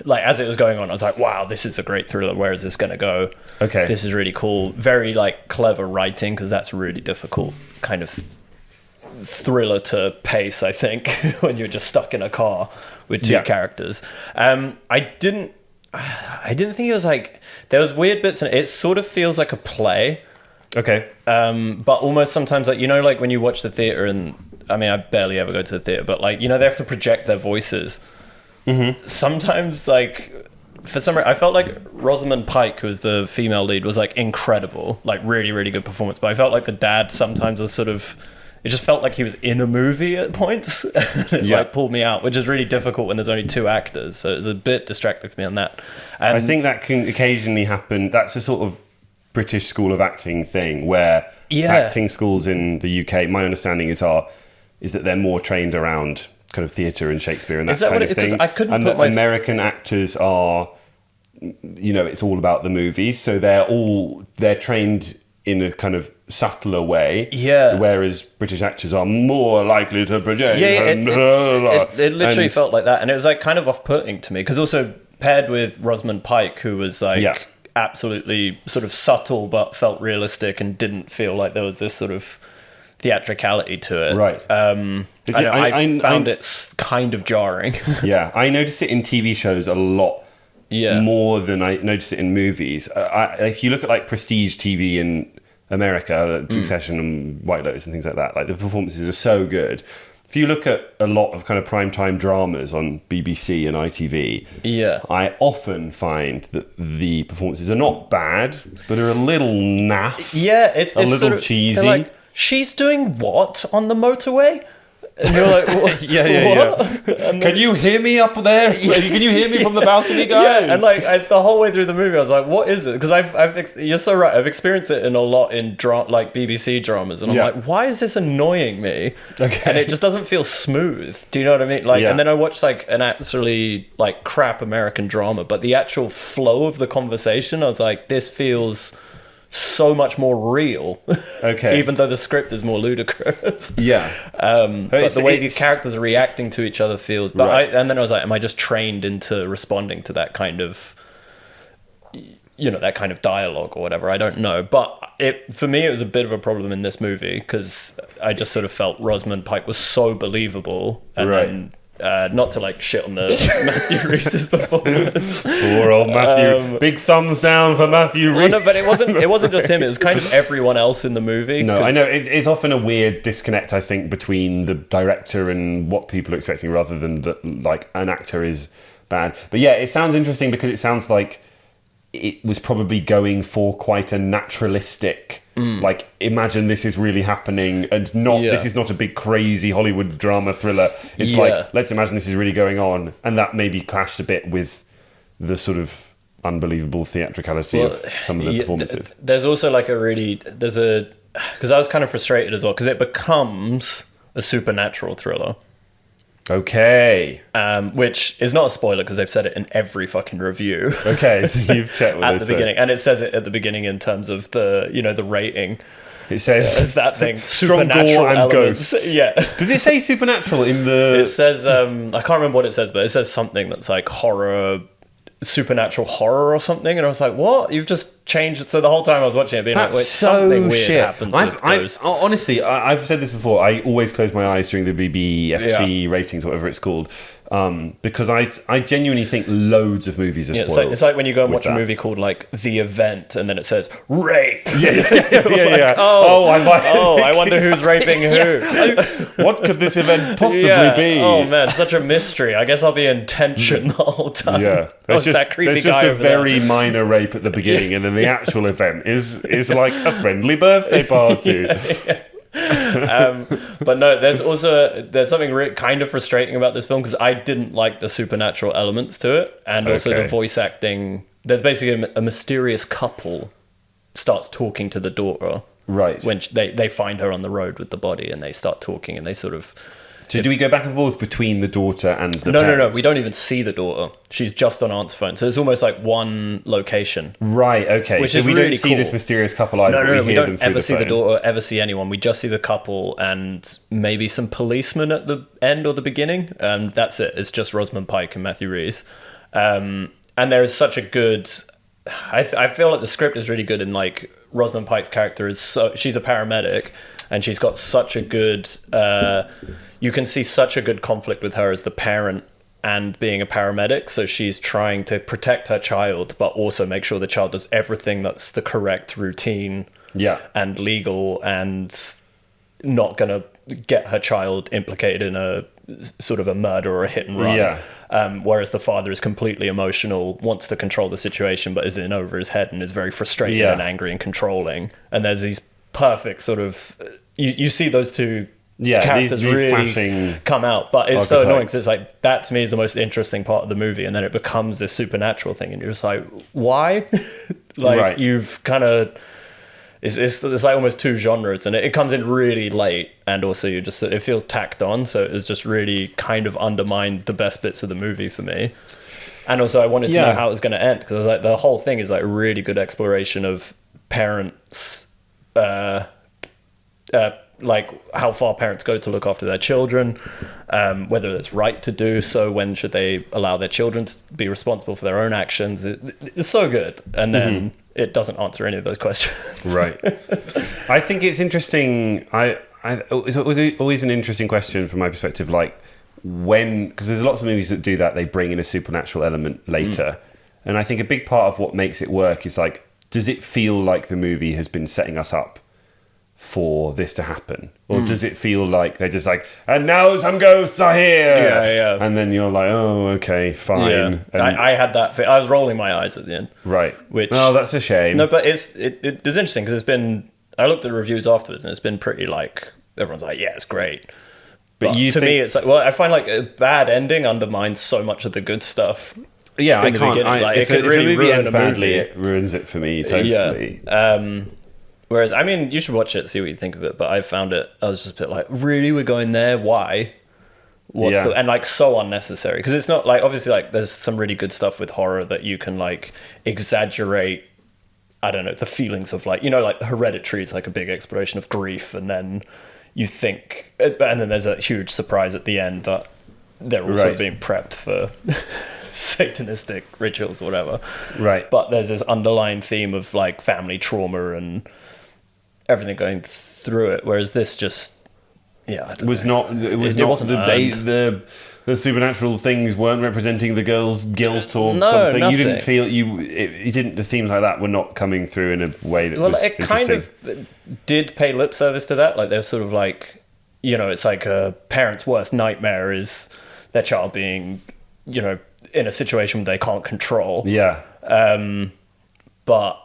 Like, as it was going on, I was like, wow, this is a great thriller. Where is this going to go? Okay. This is really cool. Very, like, clever writing, because that's a really difficult kind of thriller to pace, I think, when you're just stuck in a car with two characters. I didn't think it was like... There was weird bits in it. It sort of feels like a play. Okay. But almost sometimes, like, you know, like when you watch the theatre, and I mean, I barely ever go to the theatre, but like, you know, they have to project their voices. Sometimes, like, for some reason, I felt like Rosamund Pike, who was the female lead, was like incredible, like really, really good performance. But I felt like the dad sometimes was sort of, it just felt like he was in a movie at points. It like pulled me out, which is really difficult when there's only two actors. So it was a bit distracting for me on that. I think that can occasionally happen. That's a sort of British school of acting thing where acting schools in the UK, my understanding is that they're more trained around kind of theatre and Shakespeare and that kind of thing. I couldn't and put American actors are, you know, it's all about the movies, so they're trained in a kind of subtler way. Yeah. Whereas British actors are more likely to project. It literally felt like that, and it was like kind of off-putting to me because also paired with Rosamund Pike, who was like absolutely sort of subtle but felt realistic and didn't feel like there was this sort of theatricality to it. Right. I found it kind of jarring. Yeah, I notice it in TV shows a lot more than I notice it in movies. If you look at like prestige TV in America, Succession and White Lotus and things like that, like the performances are so good. If you look at a lot of kind of primetime dramas on BBC and ITV, I often find that the performances are not bad, but are a little naff. Yeah, it's a little sort of cheesy. Like, she's doing what on the motorway? And you're like, what? What? Can you hear me up there? Can you hear me from the balcony, guys? Yeah, and like the whole way through the movie, I was like, what is it? Because you're so right. I've experienced it in a lot in like BBC dramas, and I'm like, why is this annoying me? Okay. And it just doesn't feel smooth. Do you know what I mean? Like, and then I watched like an actually like crap American drama, but the actual flow of the conversation, I was like, this feels so much more real. Okay. Even though the script is more ludicrous. Yeah. But the way these characters are reacting to each other feels... But and then I was like, am I just trained into responding to that kind of... You know, that kind of dialogue or whatever? I don't know. But for me, it was a bit of a problem in this movie because I just sort of felt Rosamund Pike was so believable. And then... not to like shit on the Matthew Rhys's performance. Poor old Matthew. Big thumbs down for Matthew Rhys. Well, no, but it wasn't just him. It was kind of everyone else in the movie. No, I know it's often a weird disconnect, I think, between the director and what people are expecting, rather than that like an actor is bad. But yeah, it sounds interesting because it sounds like it was probably going for quite a naturalistic, like, imagine this is really happening, and not this is not a big crazy Hollywood drama thriller. It's like, let's imagine this is really going on, and that maybe clashed a bit with the sort of unbelievable theatricality of some of the performances. There's also like because I was kind of frustrated as well because it becomes a supernatural thriller. Okay. Which is not a spoiler because they've said it in every fucking review. Okay, so you've checked what at the beginning, and it says it at the beginning in terms of the the rating. It says as that thing, strong gore and ghosts. Yeah. Does it say supernatural in the? It says I can't remember what it says, but it says something that's like horror. Supernatural horror or something, and I was like, what? You've just changed it. So the whole time I was watching it being like, wait, something weird happens with ghosts. Honestly, I've said this before, I always close my eyes during the BBFC ratings, whatever it's called, because I genuinely think loads of movies are spoiled. It's like when you go and watch a movie called like The Event and then it says rape. Yeah. I wonder who's raping who. What could this event possibly be? Oh man, such a mystery. I guess I'll be in tension the whole time. Yeah. There's just a very minor rape at the beginning, and then the actual event is like a friendly birthday party. But no, there's something kind of frustrating about this film because I didn't like the supernatural elements to it, and also the voice acting. There's basically a mysterious couple starts talking to the daughter, right? When they find her on the road with the body, and they start talking, and they sort of. So do we go back and forth between the daughter and the No, parents? no. We don't even see the daughter. She's just on aunt's phone. So it's almost like one location. Right, okay. Which so is we really don't see cool. this mysterious couple either. No. We hear don't them ever see the phone. daughter, ever see anyone. We just see the couple and maybe some policemen at the end or the beginning. That's it. It's just Rosamund Pike and Matthew Rhys. And there is such a good... I feel like the script is really good in like Rosamund Pike's character she's a paramedic and she's got such a good... you can see such a good conflict with her as the parent and being a paramedic. So she's trying to protect her child, but also make sure the child does everything that's the correct routine and legal, and not going to get her child implicated in a sort of a murder or a hit and run. Yeah. Whereas the father is completely emotional, wants to control the situation, but is in over his head and is very frustrated and angry and controlling. And there's these perfect sort of... You see those two... characters these really clashing come out, but it's so archetypes. annoying because it's like that to me is the most interesting part of the movie, and then it becomes this supernatural thing, and you're just like, why? Like you've kind of it's like almost two genres, and it comes in really late, and also it feels tacked on, so it's just really kind of undermined the best bits of the movie for me. And also I wanted to know how it was going to end, because I was like, the whole thing is like really good exploration of parents like how far parents go to look after their children, whether it's right to do so, when should they allow their children to be responsible for their own actions. It's so good, and then it doesn't answer any of those questions. Right. I think it's interesting. It's always an interesting question from my perspective, like because there's lots of movies that do that, they bring in a supernatural element later, and I think a big part of what makes it work is like, does it feel like the movie has been setting us up for this to happen, or does it feel like they're just like, and now some ghosts are here, and then you're like, oh, okay, fine. I had that I was rolling my eyes at the end, right? Which, oh, that's a shame. No, but it's interesting because I looked at the reviews afterwards, and it's been pretty like, everyone's like, yeah, it's great, but to me it's like, well, I find like a bad ending undermines so much of the good stuff. Yeah, I can't. If a movie ends badly, it ruins it for me totally. Whereas, I mean, you should watch it, see what you think of it. But I found it, I was just a bit like, really, we're going there? Why? And like so unnecessary. Because it's not like, obviously, like there's some really good stuff with horror that you can like exaggerate, I don't know, the feelings of like, like Hereditary is like a big exploration of grief. And then you think, and then there's a huge surprise at the end that they're also being prepped for satanistic rituals or whatever. Right. But there's this underlying theme of like family trauma and everything going through it, whereas this just it wasn't the supernatural things weren't representing the girl's guilt or something. Nothing. You didn't feel you didn't, the themes like that were not coming through in a way that was it kind of did pay lip service to that. Like they're sort of like, it's like a parent's worst nightmare is their child being in a situation they can't control. But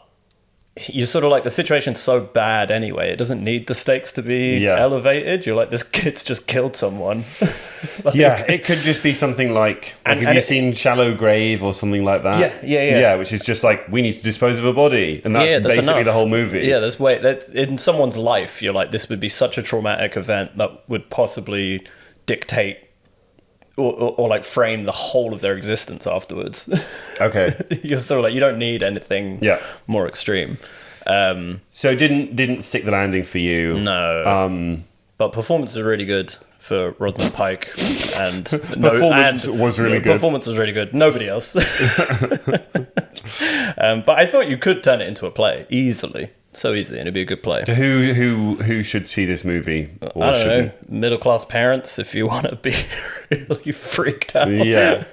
you're sort of like, the situation's so bad anyway, it doesn't need the stakes to be elevated. You're like, this kid's just killed someone. It could just be something like have you seen Shallow Grave or something like that? Yeah, which is just like, we need to dispose of a body, and that's basically enough. The whole movie. There's that in someone's life, you're like, this would be such a traumatic event that would possibly dictate or like frame the whole of their existence afterwards. Okay. You're sort of like, you don't need anything more extreme. So didn't stick the landing for you. No. But performance was really good for Rosamund Pike, and performance was really good. Performance was really good. Nobody else. But I thought you could turn it into a play easily. So easily, and it'd be a good play. So who should see this movie? Or I don't know. Middle class parents, if you want to be really freaked out. Yeah.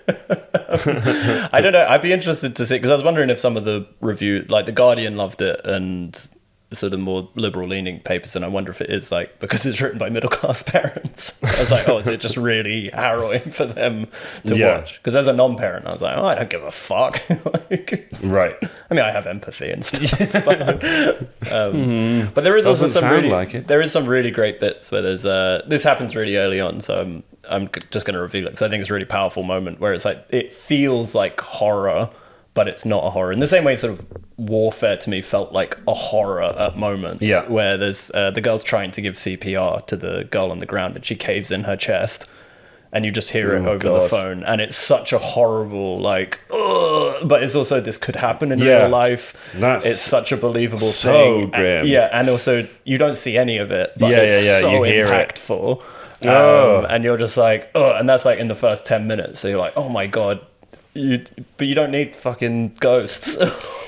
I don't know. I'd be interested to see, because I was wondering if some of the review, like The Guardian loved it, and sort of more liberal-leaning papers, and I wonder if it is like because it's written by middle-class parents. I was like, oh, is it just really harrowing for them to watch? Because as a non-parent, I was like, oh, I don't give a fuck. Like, right. I mean, I have empathy and stuff, but there is also there is some really great bits where there's this happens really early on, so I'm just going to reveal it because I think it's a really powerful moment where it's like it feels like horror, but it's not a horror. In the same way, sort of Warfare to me felt like a horror at moments. Yeah. Where there's the girl's trying to give CPR to the girl on the ground, and she caves in her chest, and you just hear it over the phone, and it's such a horrible like. Ugh, but it's also this could happen in real life. It's such a believable thing. So grim. And also you don't see any of it, but it's so you hear impactful. And you're just like, oh, and that's like in the first 10 minutes. So you're like, oh my God. But you don't need fucking ghosts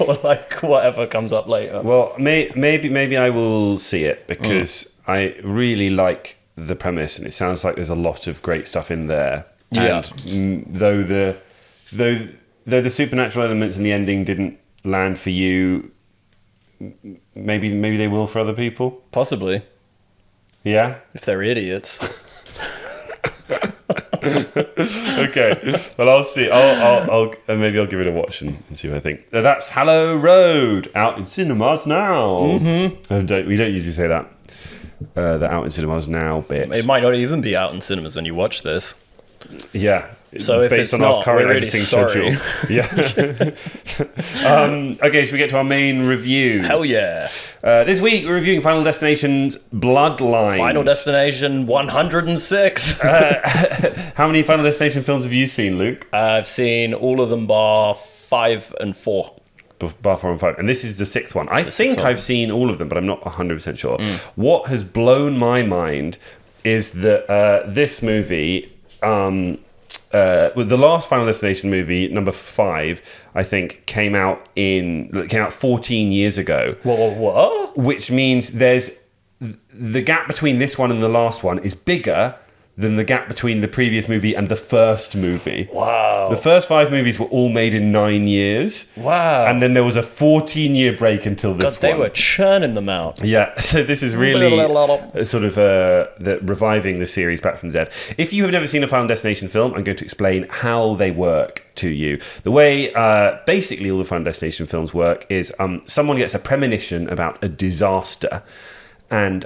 or like whatever comes up later. Well, maybe I will see it because I really like the premise, and it sounds like there's a lot of great stuff in there. Yeah. And though the supernatural elements in the ending didn't land for you, maybe they will for other people. Possibly. Yeah. If they're idiots. Okay, well, I'll see. I'll maybe I'll give it a watch and see what I think. That's Hallow Road, out in cinemas now. Mm-hmm. We don't usually say that. The out in cinemas now bit. It might not even be out in cinemas when you watch this. Yeah. So if based it's on not, our current we're really editing sorry. schedule. Yeah. Okay, should we get to our main review? Hell yeah. This week we're reviewing Final Destination's Bloodlines. Final Destination 106. How many Final Destination films have you seen, Luke? I've seen all of them bar 5 and 4. Bar 4 and 5. And this is the 6th one. I think I've seen all of them, but I'm not 100% sure. What has blown my mind is that this movie... the last Final Destination movie, number 5, I think, came out 14 years ago. What? Which means there's the gap between this one and the last one is bigger than the gap between the previous movie and the first movie. Wow. The first 5 movies were all made in 9 years. Wow. And then there was a 14-year break until this God, they were churning them out. Yeah, so this is really sort of reviving the series back from the dead. If you have never seen a Final Destination film, I'm going to explain how they work to you. The way basically all the Final Destination films work is someone gets a premonition about a disaster, and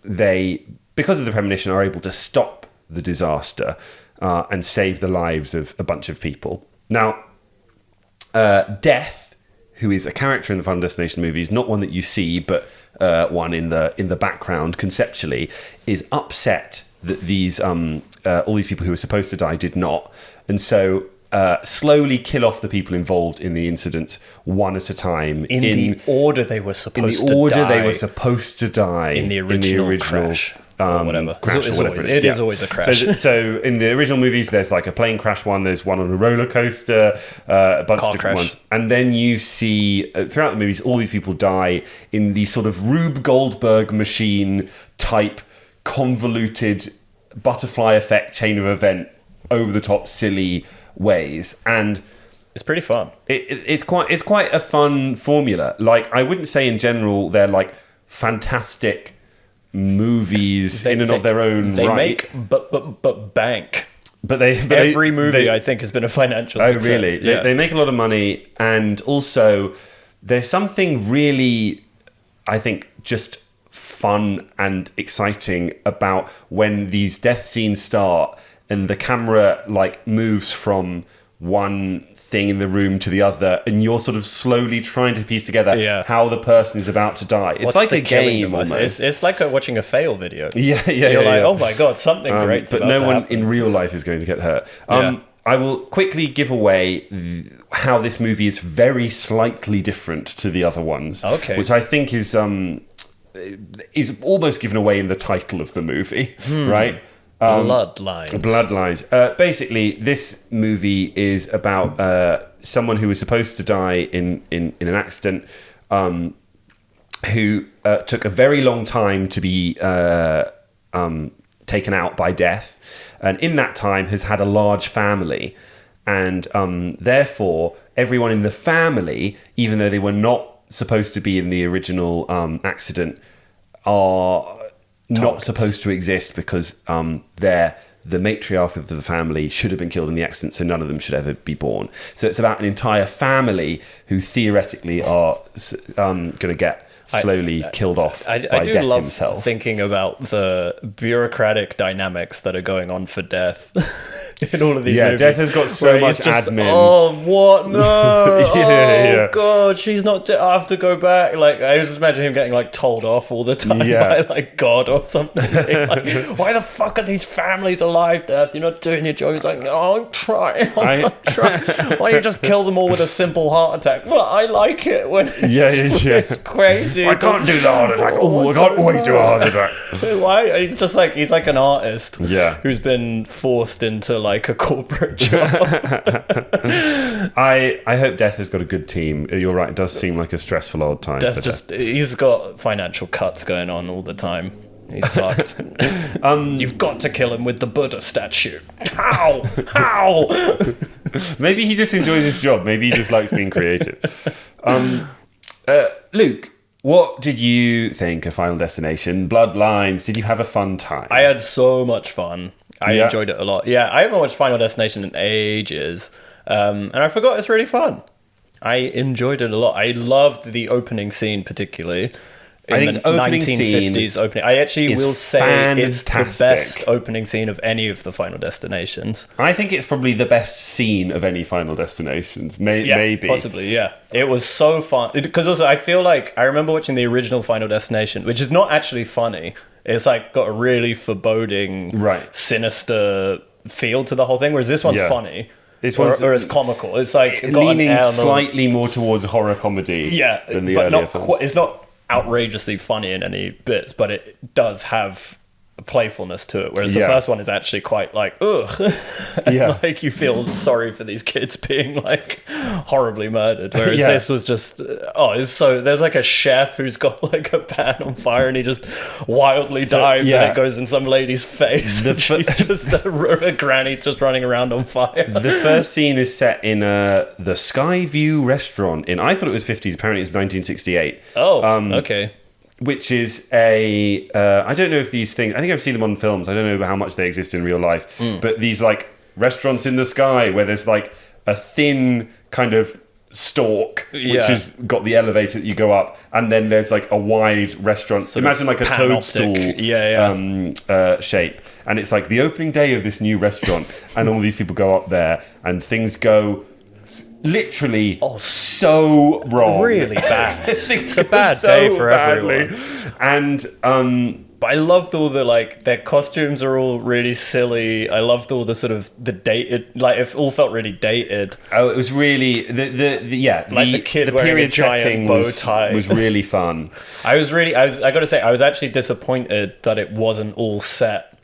they... because of the premonition, are able to stop the disaster and save the lives of a bunch of people. Now, Death, who is a character in the Final Destination movies, not one that you see, but one in the background conceptually, is upset that these all these people who were supposed to die did not, and so slowly kill off the people involved in the incidents one at a time in the order they were supposed to die in the original crash. Or whatever. Crash or whatever it is always a crash. So in the original movies, there's like a plane crash one, there's one on a roller coaster, a bunch of different ones. And then you see, throughout the movies, all these people die in these sort of Rube Goldberg machine type convoluted butterfly effect chain of event, over the top silly ways. And it's pretty fun. It's quite a fun formula. Like, I wouldn't say in general they're like fantastic movies in and of their own they right. Make but bank. But every movie I think has been a financial success. Oh really? Yeah. They make a lot of money, and also there's something really, I think, just fun and exciting about when these death scenes start and the camera like moves from one thing in the room to the other, and you're sort of slowly trying to piece together how the person is about to die. It's like a game almost. It's like watching a fail video. You're like, oh my God, something great. But no one in real life is going to get hurt. I will quickly give away how this movie is very slightly different to the other ones. Okay. Which I think is almost given away in the title of the movie, right? Bloodlines. Basically, this movie is about someone who was supposed to die in an accident, who took a very long time to be taken out by death, and in that time has had a large family, and therefore everyone in the family, even though they were not supposed to be in the original accident are not Targets. supposed to exist because they're the matriarch of the family should have been killed in the accident, so none of them should ever be born. So it's about an entire family who theoretically are going to get slowly killed off by I do Death love himself. thinking about the bureaucratic dynamics that are going on for Death in all of these movies. Death has got so where much he's just, admin. Oh, what? No. Yeah. God, she's not. I have to go back. Like, I just imagine him getting like told off all the time by like God or something. Being like, why the fuck are these families alive, Death? You're not doing your job. He's like, no, I'm trying. I'm not trying. Why don't you just kill them all with a simple heart attack? Well, I like it when it's crazy. I can't do the heart attack. Oh, I can't always do a heart attack. Why? He's just like, he's like an artist who's been forced into like a corporate job. I hope Death has got a good team. You're right, it does seem like a stressful old time. He's got financial cuts going on all the time. He's fucked. You've got to kill him with the Buddha statue. How? Maybe he just enjoys his job. Maybe he just likes being creative. Luke, what did you think of Final Destination? Bloodlines, did you have a fun time? I had so much fun. I enjoyed it a lot. Yeah, I haven't watched Final Destination in ages. And I forgot it's really fun. I enjoyed it a lot. I loved the opening scene particularly. I think the opening 1950s scene opening. I actually will say fantastic. It's the best opening scene of any of the Final Destinations. I think it's probably the best scene of any Final Destinations. Maybe. Possibly, yeah. It was so fun. Because also, I feel like, I remember watching the original Final Destination, which is not actually funny. It's like got a really foreboding, sinister feel to the whole thing, whereas this one's funny. This one's, or it's comical. It's like leaning slightly more towards horror comedy than the earlier films. It's not outrageously funny in any bits, but it does have a playfulness to it, whereas the first one is actually quite like ugh. Like you feel sorry for these kids being like horribly murdered, whereas this was just it's so there's like a chef who's got like a pan on fire and he just wildly dives and it goes in some lady's face and she's just a granny's just running around on fire. The first scene is set in the Skyview restaurant I thought it was 50s, apparently it's 1968. Okay. Which is I don't know if these things, I think I've seen them on films, I don't know how much they exist in real life, but these like restaurants in the sky where there's like a thin kind of stalk which has got the elevator that you go up, and then there's like a wide restaurant, sort imagine like a toadstool shape, and it's like the opening day of this new restaurant and all these people go up there and things go literally so wrong, really bad. It's a bad day for everyone. And but I loved all the like their costumes are all really silly. I loved all the sort of the dated, like it all felt really dated. Oh, it was really the kid the wearing period a giant setting bow tie was really fun. I got to say I was actually disappointed that it wasn't all set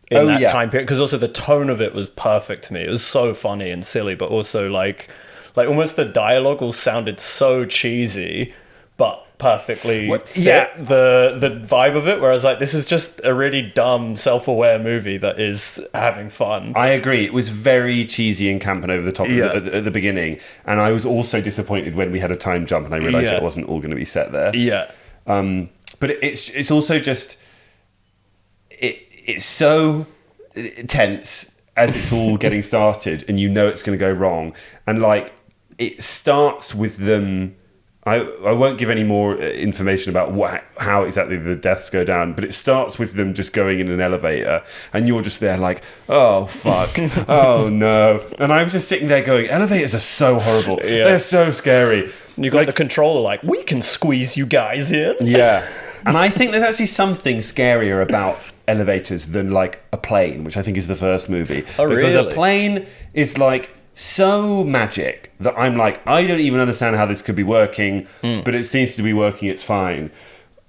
in that time period, because also the tone of it was perfect to me. It was so funny and silly, but also like almost the dialogue all sounded so cheesy, but perfectly fit the vibe of it. Where I was like, this is just a really dumb, self-aware movie that is having fun. I agree. It was very cheesy and camp and over the top at the beginning, and I was also disappointed when we had a time jump and I realised it wasn't all going to be set there. But it's also just it's so tense as it's all getting started, and you know it's going to go wrong, and like it starts with them. I won't give any more information about how exactly the deaths go down, but it starts with them just going in an elevator, and you're just there like, oh fuck, oh no, and I was just sitting there going, elevators are so horrible, they're so scary. You got the controller like, we can squeeze you guys in. And I think there's actually something scarier about elevators than like a plane, which I think is the first movie. Because a plane is like so magic that I'm like, I don't even understand how this could be working, but it seems to be working, it's fine.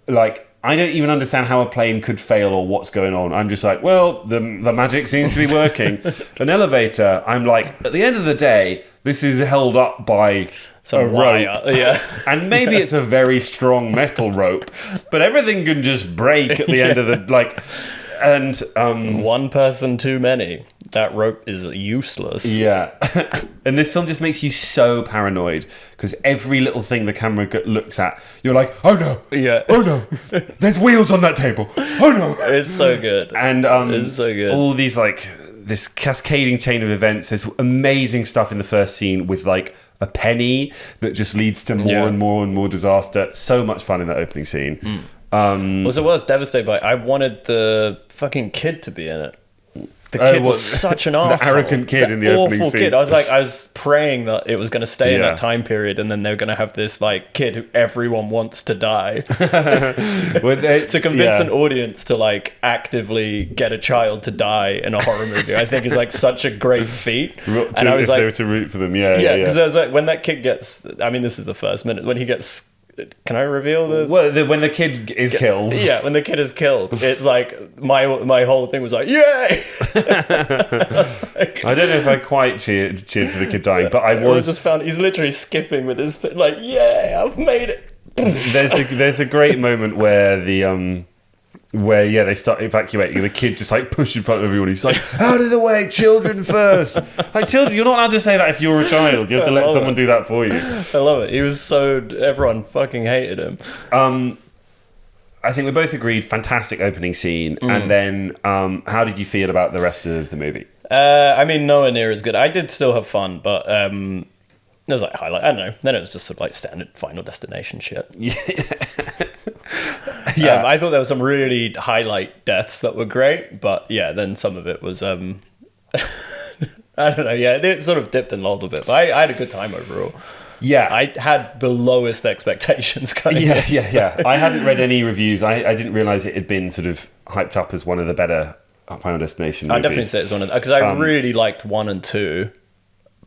Like, I don't even understand how a plane could fail or what's going on. I'm just like, well, the magic seems to be working. An elevator, I'm like, at the end of the day, this is held up by a rope. And maybe it's a very strong metal rope, but everything can just break at the end of the, like, And one person too many. That rope is useless. yeah. And this film just makes you so paranoid because every little thing the camera looks at, you're like, oh no, Yeah. oh no, there's wheels on that table, oh no. It's so good. And It's so good. all these like this cascading chain of events. There's amazing stuff in the first scene with like a penny that just leads to more and more and more disaster. So much fun in that opening scene. Also, what I was devastated by, I wanted the fucking kid to be in it. The kid was such an arsehole. The arrogant kid in the opening scene. Kid. I was praying that it was going to stay in that time period, and then they were going to have this like kid who everyone wants to die. To convince an audience to like actively get a child to die in a horror movie, I think is like such a great feat. And I was if they were to root for them, because I was like, when that kid gets, I mean, this is the first minute when he gets. Can I reveal the? Well, when the kid is killed. Yeah, when the kid is killed, it's like my whole thing was like, yay! I don't know if I quite cheered for the kid dying, but I just found he's literally skipping with his like, yay! I've made it. There's a great moment where they start evacuating and the kid just like pushed in front of everyone. He's like, out of the way, children first. Like, children, you're not allowed to say that if you're a child. You have to let someone do that for you. I love it. He was everyone fucking hated him. I think we both agreed, fantastic opening scene. And then how did you feel about the rest of the movie? I mean, nowhere near as good. I did still have fun, but it was like highlight. I don't know. Then it was just sort of like standard Final Destination shit. Yeah, I thought there were some really highlight deaths that were great, but yeah, then some of it was I don't know. Yeah, it sort of dipped and lulled a bit, but I had a good time overall. Yeah, I had the lowest expectations. Yeah. I hadn't read any reviews. I didn't realize it had been sort of hyped up as one of the better Final Destination movies. I definitely say it's one of them because I really liked 1 and 2.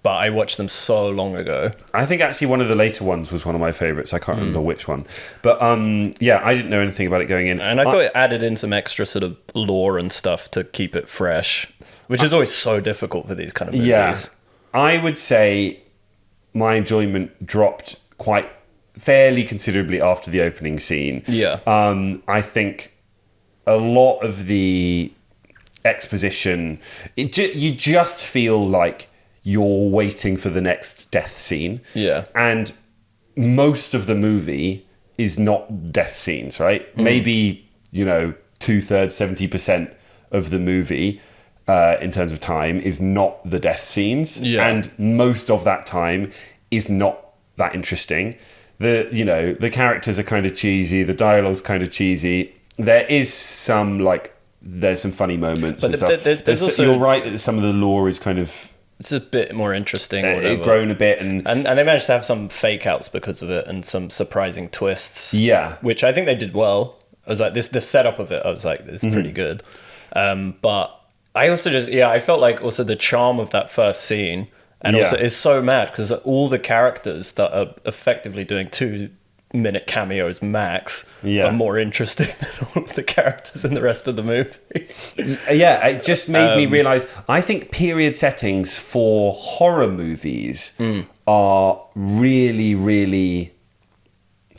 But I watched them so long ago. I think actually one of the later ones was one of my favourites. I can't remember which one. But yeah, I didn't know anything about it going in. And I thought it added in some extra sort of lore and stuff to keep it fresh, which is always so difficult for these kind of movies. Yeah, I would say my enjoyment dropped quite fairly considerably after the opening scene. Yeah. I think a lot of the exposition, you just feel like you're waiting for the next death scene. Yeah. And most of the movie is not death scenes, right? Maybe, 2/3, 70% of the movie in terms of time is not the death scenes. Yeah. And most of that time is not that interesting. The characters are kind of cheesy. The dialogue's kind of cheesy. There is some, there's some funny moments but and stuff. there's also, you're right that some of the lore is kind of... It's a bit more interesting or whatever. It's grown a bit. And they managed to have some fake outs because of it and some surprising twists. Yeah. Which I think they did well. I was like, the setup of it, I was like, it's pretty good. But I also I felt like also the charm of that first scene and also is so mad because all the characters that are effectively doing 2-minute cameos max are more interesting than all of the characters in the rest of the movie. Yeah, it just made me realise, I think period settings for horror movies are really, really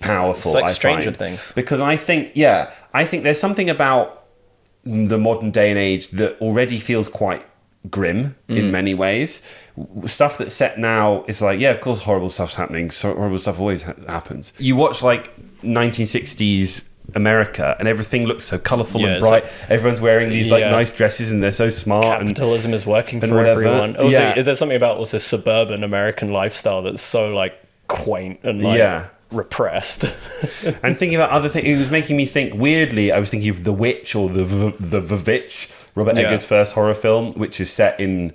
powerful. It's like I Stranger find. Things. Because I think there's something about the modern day and age that already feels quite grim in many ways. Stuff that's set now is like, yeah, of course horrible stuff's happening. So horrible stuff always happens. You watch 1960s America and everything looks so colourful and bright. Everyone's wearing these nice dresses and they're so smart. Capitalism is working for everyone. Also, there's something about also suburban American lifestyle that's so quaint and repressed. And thinking about other things, it was making me think weirdly. I was thinking of The Witch or the Witch, Robert Eggers' first horror film, which is set in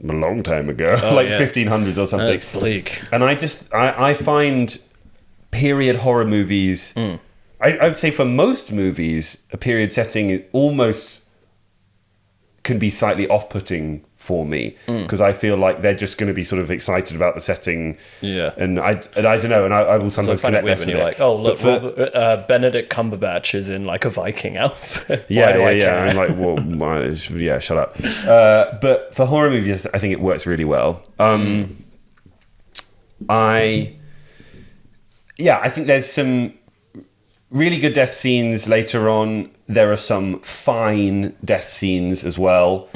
a long time ago, 1500s or something. That's bleak. And I find period horror movies. I would say for most movies, a period setting almost can be slightly off-putting for me because I feel like they're just going to be sort of excited about the setting. Yeah, and I don't know, and I will sometimes connect when you're like, oh look, Benedict Cumberbatch is in a Viking outfit. Yeah. I'm like, well, shut up. But for horror movies, I think it works really well. I think there's some really good death scenes later on. There are some fine death scenes as well.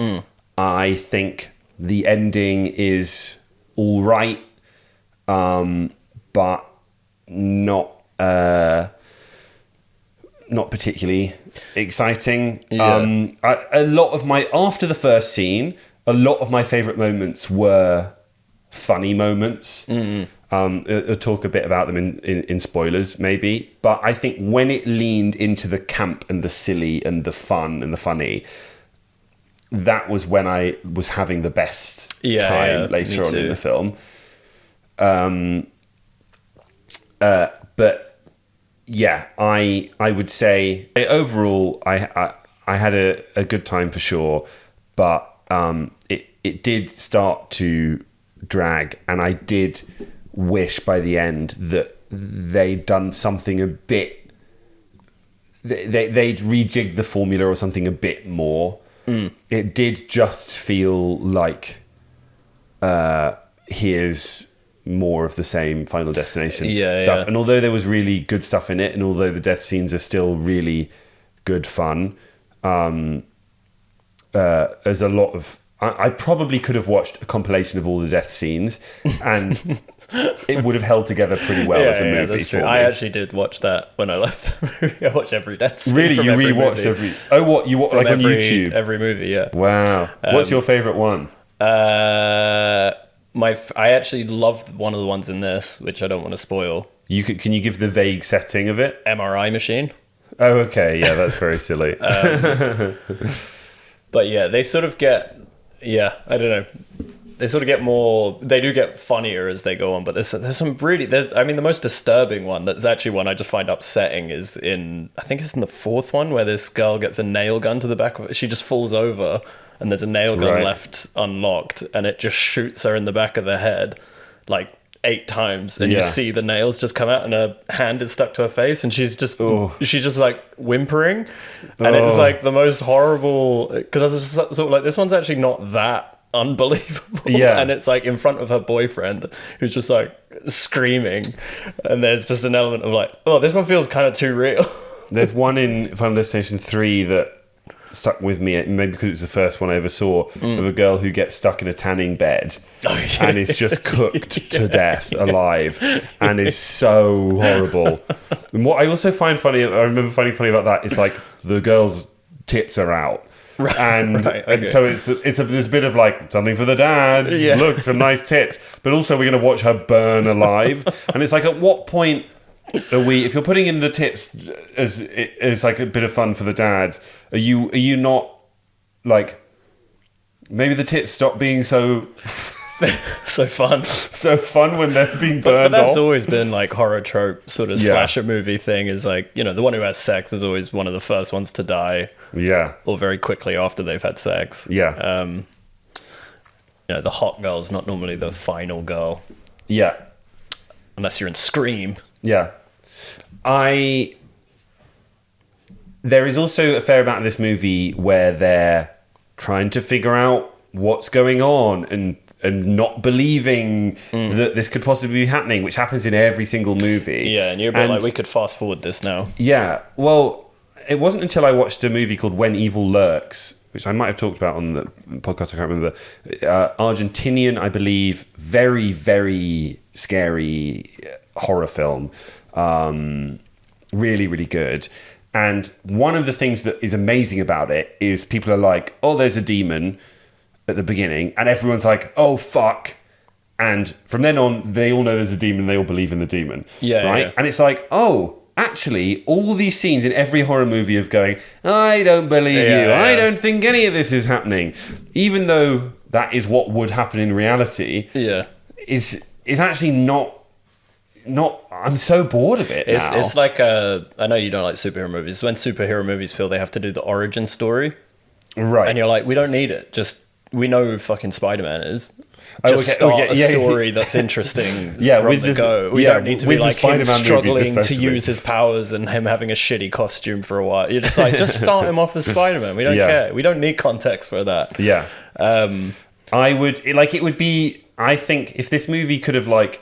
I think the ending is all right, but not particularly exciting. Yeah. After the first scene, a lot of my favourite moments were funny moments. I'll talk a bit about them in spoilers, maybe. But I think when it leaned into the camp and the silly and the fun and the funny, that was when I was having the best time later on in the film. But yeah, I would say overall I had a good time for sure, but it did start to drag, and I did wish by the end that they'd done something a bit. They'd rejigged the formula or something a bit more. It did just feel like here's more of the same Final Destination stuff. And although there was really good stuff in it, and although the death scenes are still really good fun, there's a lot of... I probably could have watched a compilation of all the death scenes, and it would have held together pretty well as a movie. That's true. I actually did watch that when I left the movie. I watched every death scene. Really? You rewatched every... Oh, what? You watched like on YouTube? Every movie, yeah. Wow. What's your favourite one? I actually loved one of the ones in this, which I don't want to spoil. Can you give the vague setting of it? MRI machine. Oh, okay. Yeah, that's very silly. But yeah, they sort of get... Yeah, I don't know. They sort of get more... They do get funnier as they go on, but there's some really... I mean, the most disturbing one, that's actually one I just find upsetting, is in... I think it's in the fourth one, where this girl gets a nail gun to the back of it. She just falls over, and there's a nail gun left unlocked, and it just shoots her in the back of the head, like 8 times, and you see the nails just come out, and her hand is stuck to her face, and she's just like whimpering, and it's like the most horrible, because I was sort of like, this one's actually not that unbelievable, and it's like in front of her boyfriend, who's just like screaming, and there's just an element of like, oh, this one feels kind of too real. There's one in Final Destination 3 that stuck with me, maybe because it's the first one I ever saw, of a girl who gets stuck in a tanning bed and is just cooked to death alive, and is so horrible. And what I also find funny, I remember finding funny about that, is like the girl's tits are out. And so it's there's a bit of like something for the dad, look, some nice tits, but also we're going to watch her burn alive. And it's like, at what point are we, if you're putting in the tits as like a bit of fun for the dads, are you not like, maybe the tits stop being so fun when they're being burned but that's off? always been like horror trope sort of slasher movie thing, is like, you know, the one who has sex is always one of the first ones to die, or very quickly after they've had sex. You know, the hot girl's not normally the final girl, unless you're in Scream. There is also a fair amount of this movie where they're trying to figure out what's going on and not believing that this could possibly be happening, which happens in every single movie. And you're a bit like, we could fast forward this now. Well, it wasn't until I watched a movie called When Evil Lurks, which I might have talked about on the podcast, I can't remember. Argentinian, I believe, very, very scary horror film. Really, really good. And one of the things that is amazing about it is people are like, oh, there's a demon at the beginning, and everyone's like, oh, fuck. And from then on, they all know there's a demon, they all believe in the demon. And it's like, oh, actually, all these scenes in every horror movie of going, I don't believe you, I don't think any of this is happening, even though that is what would happen in reality, is actually not. I'm so bored of it now. It's like, I know you don't like superhero movies. It's when superhero movies feel they have to do the origin story. And you're like, we don't need it. Just, we know who fucking Spider-Man is. Start a story that's interesting from the go. We don't need to be like him struggling to use his powers and him having a shitty costume for a while. You're just like, just start him off as Spider-Man. We don't care. We don't need context for that. I would, like, it would be, I think, if this movie could have, like,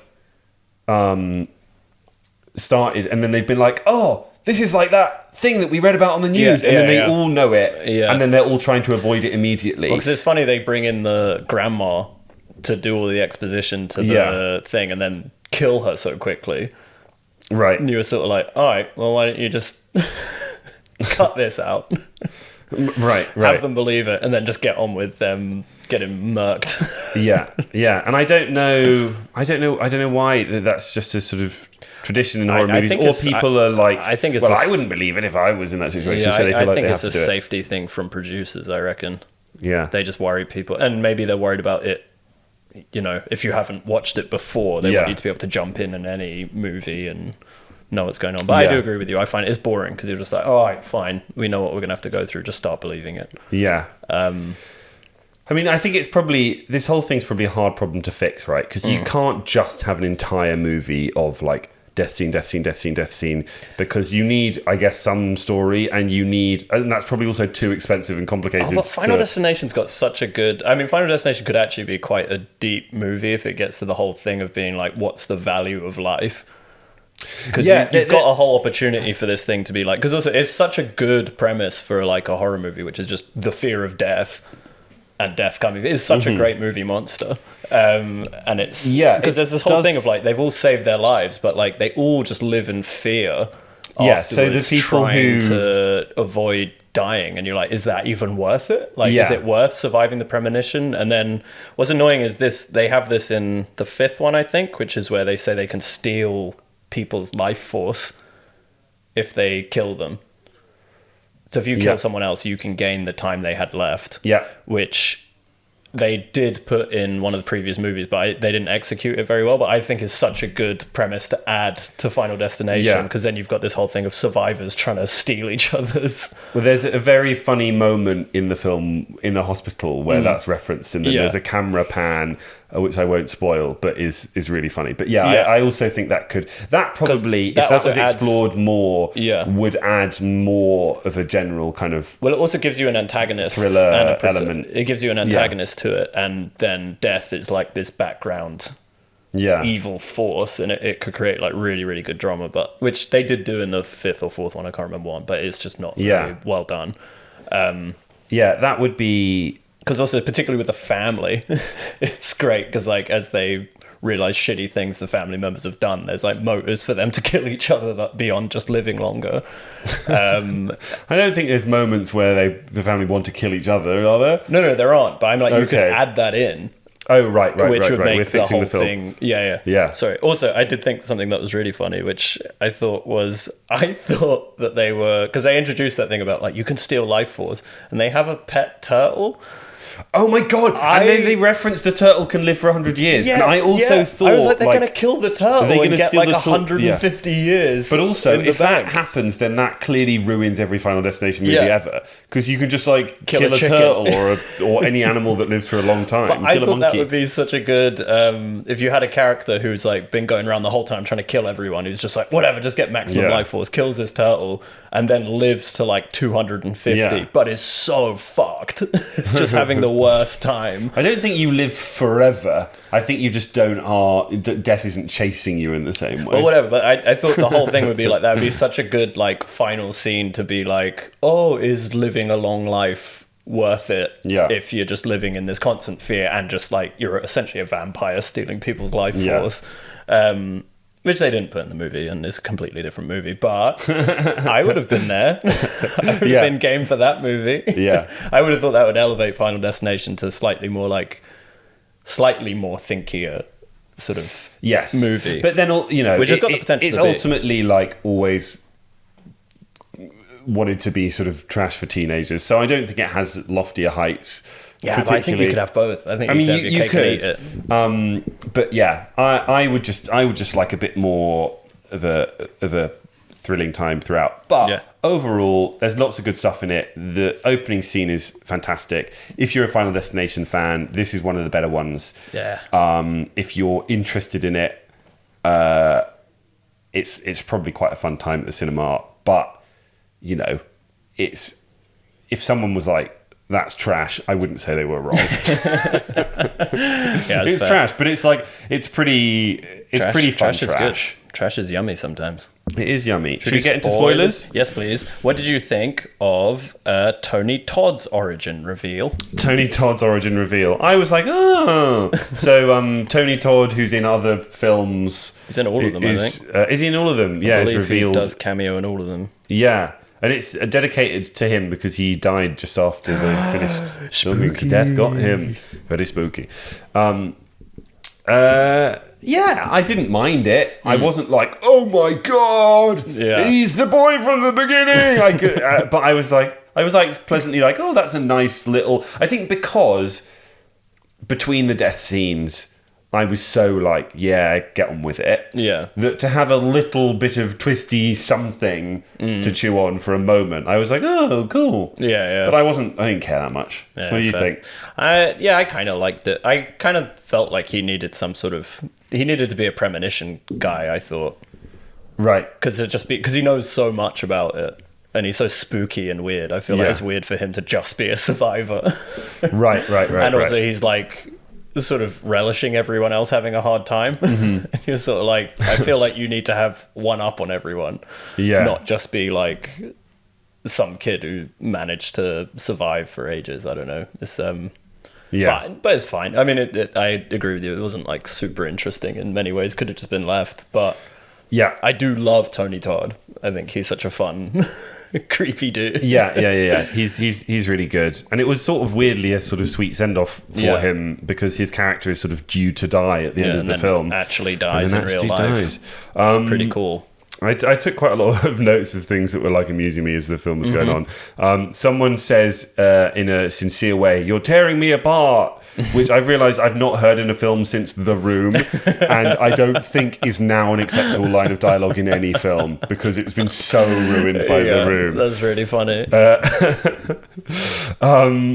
started and then they've been like, oh, this is like that thing that we read about on the news, and then they all know it, and then they're all trying to avoid it immediately. Because it's funny they bring in the grandma to do all the exposition to the thing, and then kill her so quickly. Right. And you were sort of like, all right, well, why don't you just cut this out? Right. Have them believe it, and then just get on with them getting murked. yeah. And I don't know why that's just a sort of tradition in horror movies, or people are like, I think it's I wouldn't believe it if I was in that situation. So they feel like they have to do it. I think it's a safety thing from producers, I reckon. Yeah. They just worry people, and maybe they're worried about it. You know, if you haven't watched it before, they want you to be able to jump in any movie and know what's going on. But I do agree with you. I find it's boring because you're just like, all right, fine, we know what we're going to have to go through. Just start believing it. Yeah. I mean, I think this whole thing's probably a hard problem to fix, right? Because you can't just have an entire movie of like death scene, because you need, I guess, some story, and that's probably also too expensive and complicated. But Final Destination's got such a good... I mean, Final Destination could actually be quite a deep movie if it gets to the whole thing of being like, what's the value of life? Because you've got a whole opportunity for this thing to be like... Because also, it's such a good premise for like a horror movie, which is just the fear of death. And death coming. It's such a great movie monster. And it's... Yeah. Because there's this whole thing of like, they've all saved their lives, but like, they all just live in fear. Yeah, so the people trying to avoid dying. And you're like, is that even worth it? Like, is it worth surviving the premonition? And then what's annoying is they have this in the 5th one, I think, which is where they say they can steal people's life force if they kill them. So if you kill someone else, you can gain the time they had left. Yeah. Which they did put in one of the previous movies, but they didn't execute it very well. But I think is such a good premise to add to Final Destination, because then you've got this whole thing of survivors trying to steal each other's. Well, there's a very funny moment in the film in the hospital where that's referenced, and then there's a camera pan, which I won't spoil, but is really funny. But I also think that probably, if that was explored more, would add more of a general kind of... Well, it also gives you an antagonist thriller and element. It gives you an antagonist to it, and then death is like this background evil force, and it could create like really, really good drama, but which they did do in the 5th or 4th one, I can't remember one, but it's just not really well done. That would be... Because also, particularly with the family, it's great because, like, as they realize shitty things the family members have done, there's like motives for them to kill each other that beyond just living longer. I don't think there's moments where the family want to kill each other, are there? No, there aren't. But I'm like, you could add that in. Oh, right. Which would make We're fixing the whole thing. Yeah. Sorry. Also, I did think something that was really funny, which I thought that they were, because they introduced that thing about like you can steal life force, and they have a pet turtle. Oh my god! And then they referenced the turtle can live for 100 years. And I also thought... I was like, they're going to kill the turtle and get like 150 years. But also, if that happens, then that clearly ruins every Final Destination movie ever. Because you can just like kill a turtle or any animal that lives for a long time. But I thought that would be such a good... if you had a character who's like been going around the whole time trying to kill everyone, who's just like, whatever, just get maximum life force, kills this turtle, and then lives to like 250, but is so fucked. It's just having the worst time. I don't think you live forever. I think you just death isn't chasing you in the same way. Well, whatever, but I thought the whole thing would be like, that would be such a good like final scene to be like, oh, is living a long life worth it if you're just living in this constant fear and just like you're essentially a vampire stealing people's life force. Which they didn't put in the movie, and it's a completely different movie. But I would have been there. I would have been game for that movie. Yeah, I would have thought that would elevate Final Destination to slightly more thinkier sort of movie. But then, which has got the potential. It's ultimately like always wanted to be sort of trash for teenagers. So I don't think it has loftier heights. Yeah, but I think you could have both. I think you could eat it. But yeah, I would just like a bit more of a thrilling time throughout. But overall, there's lots of good stuff in it. The opening scene is fantastic. If you're a Final Destination fan, this is one of the better ones. Yeah. If you're interested in it, it's probably quite a fun time at the cinema. But if someone was like, that's trash, I wouldn't say they were wrong. It's trash, but it's like it's pretty fun trash. Trash is yummy sometimes. It is yummy. Should we get into spoilers? Yes, please. What did you think of Tony Todd's origin reveal? Tony Todd's origin reveal. I was like, oh. So Tony Todd, who's in other films... He's in all of them, I think. Is he in all of them? Yeah, it's revealed. He does cameo in all of them. Yeah. And it's dedicated to him because he died just after they finished filming. Death got him. Very spooky. Yeah, I didn't mind it. I wasn't like, oh my god, he's the boy from the beginning. But I was like pleasantly like, oh, that's a nice little. I think because between the death scenes, I was so like, yeah, get on with it. Yeah. That to have a little bit of twisty something to chew on for a moment, I was like, oh, cool. Yeah. But I didn't care that much. Yeah, what do you think? I kind of liked it. I kind of felt like he needed to be a premonition guy, I thought. Right. Because he knows so much about it. And he's so spooky and weird. I feel like it's weird for him to just be a survivor. Right. And also he's like... sort of relishing everyone else having a hard time. And you're sort of like, I feel like you need to have one up on everyone. Yeah. Not just be like some kid who managed to survive for ages. I don't know. It's but it's fine. I mean, I agree with you. It wasn't like super interesting in many ways. Could have just been left. But yeah, I do love Tony Todd. I think he's such a fun, creepy dude. Yeah. He's really good, and it was sort of weirdly a sort of sweet send off for him because his character is sort of due to die at the end of the film. Actually dies in real life. It's pretty cool. I took quite a lot of notes of things that were like amusing me as the film was going on. Someone says in a sincere way, "You're tearing me apart," which I've realised I've not heard in a film since The Room, and I don't think is now an acceptable line of dialogue in any film because it's been so ruined by The Room. That's really funny.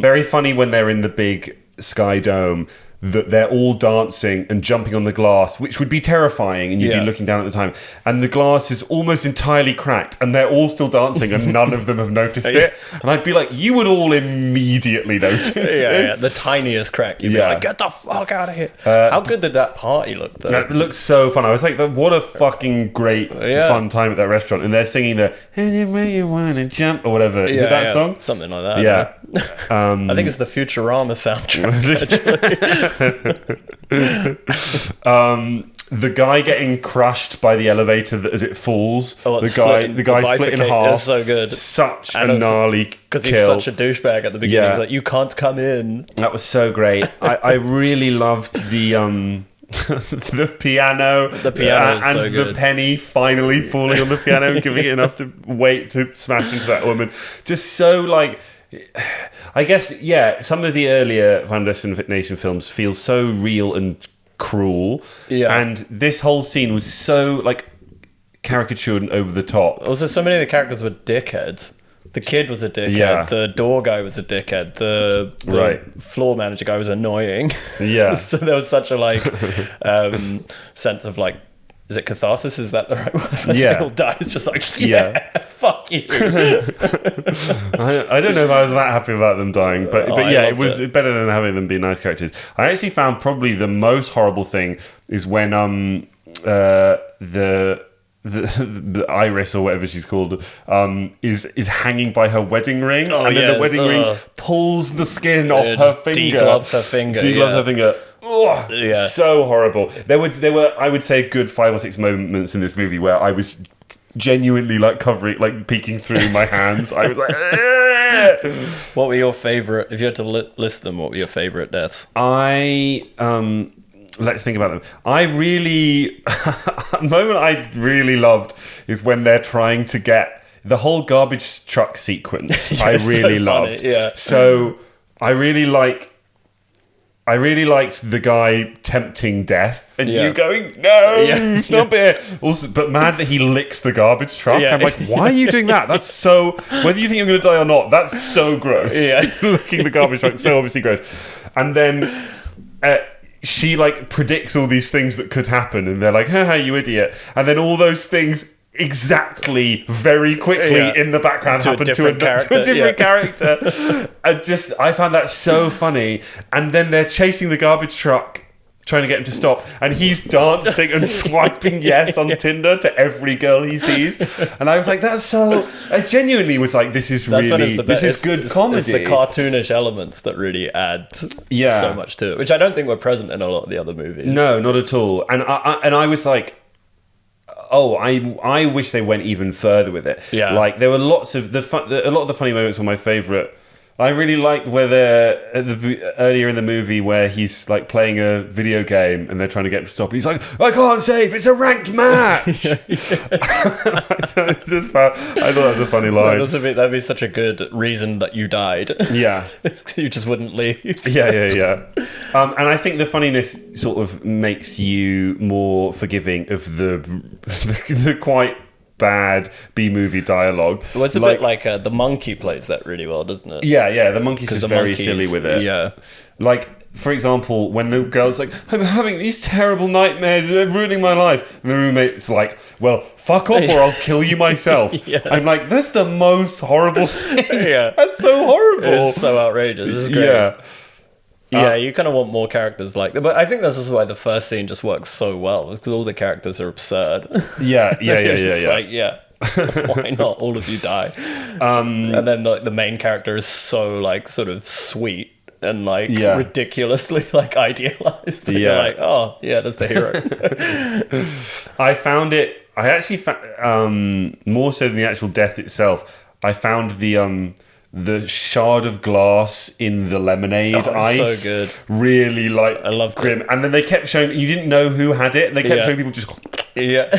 Very funny when they're in the big Sky Dome. That they're all dancing and jumping on the glass, which would be terrifying, and you'd be looking down at the time. And the glass is almost entirely cracked, and they're all still dancing, and none of them have noticed it. And I'd be like, you would all immediately notice Yeah, the tiniest crack. You'd be like, get the fuck out of here. How good did that party look, though? It looked so fun. I was like, what a fucking great, fun time at that restaurant. And they're singing the "Anyway You Wanna Jump" or whatever. Is it that song? Something like that. Yeah. I think it's the Futurama soundtrack, the guy getting crushed by the elevator as it falls. The guy split in half. Is so good. Such a gnarly kill. Because he's such a douchebag at the beginning. He's like, you can't come in. That was so great. I really loved the the piano. The piano is so good. And the penny finally falling on the piano and giving it enough to weight to smash into that woman. Just so like... I guess, some of the earlier Final Destination films feel so real and cruel. Yeah. And this whole scene was so, like, caricatured and over the top. Also, so many of the characters were dickheads. The kid was a dickhead. Yeah. The door guy was a dickhead. The floor manager guy was annoying. Yeah. So there was such a, like, sense of, like, is it catharsis? Is that the right word? They all die. It's just like, fuck you. I don't know if I was that happy about them dying, but it was better than having them be nice characters. I actually found probably the most horrible thing is when the Iris or whatever she's called is hanging by her wedding ring, and then the wedding ring pulls the skin off her finger. Degloves her finger. Oh, so horrible. There were I would say a good 5 or 6 moments in this movie where I was genuinely like peeking through my hands. I was like, what were your favorite? If you had to list them, what were your favorite deaths? Let's think about them. A moment I really loved is when they're trying to get the whole garbage truck sequence. I really loved. Yeah. So I really liked the guy tempting death and you going, no, stop it. Also, but mad that he licks the garbage truck. I'm like, why are you doing that? That's so, whether you think you're going to die or not, that's so gross. Yeah. Licking the garbage truck, so obviously gross. And then she like predicts all these things that could happen and they're like, haha, you idiot. And then all those things exactly very quickly in the background happen to a different character. I found that so funny. And then they're chasing the garbage truck trying to get him to stop, and he's dancing and swiping yes on Tinder to every girl he sees. And I was like, that's so... I genuinely was like, this is good comedy. It's the cartoonish elements that really add so much to it, which I don't think were present in a lot of the other movies. No, not at all. And I was like, oh, I wish they went even further with it. Yeah. Like, there were lots of a lot of the funny moments were my favourite. I really liked where earlier in the movie where he's like playing a video game and they're trying to get him to stop. He's like, I can't save, it's a ranked match. I thought that was a funny line. That'd be such a good reason that you died. Yeah. You just wouldn't leave. Yeah. And I think the funniness sort of makes you more forgiving of the quite bad B-movie dialogue. Well, it's a bit like the monkey plays that really well, doesn't it? Yeah, the monkey's just very silly with it. Yeah. Like, for example, when the girl's like, I'm having these terrible nightmares, they're ruining my life. And the roommate's like, well, fuck off or I'll kill you myself. I'm like, that's the most horrible thing. Yeah. That's so horrible. It's so outrageous. It's great. Yeah, you kind of want more characters like that. But I think that's just why the first scene just works so well. It's because all the characters are absurd. Yeah. Why not? All of you die. And then like the main character is so like sort of sweet and like ridiculously like idealized. And you're like, oh yeah, that's the hero. I actually found more so than the actual death itself. I found the shard of glass in the lemonade ice, so good. Really, like, I love grim. And then they kept showing, you didn't know who had it, and they kept showing people just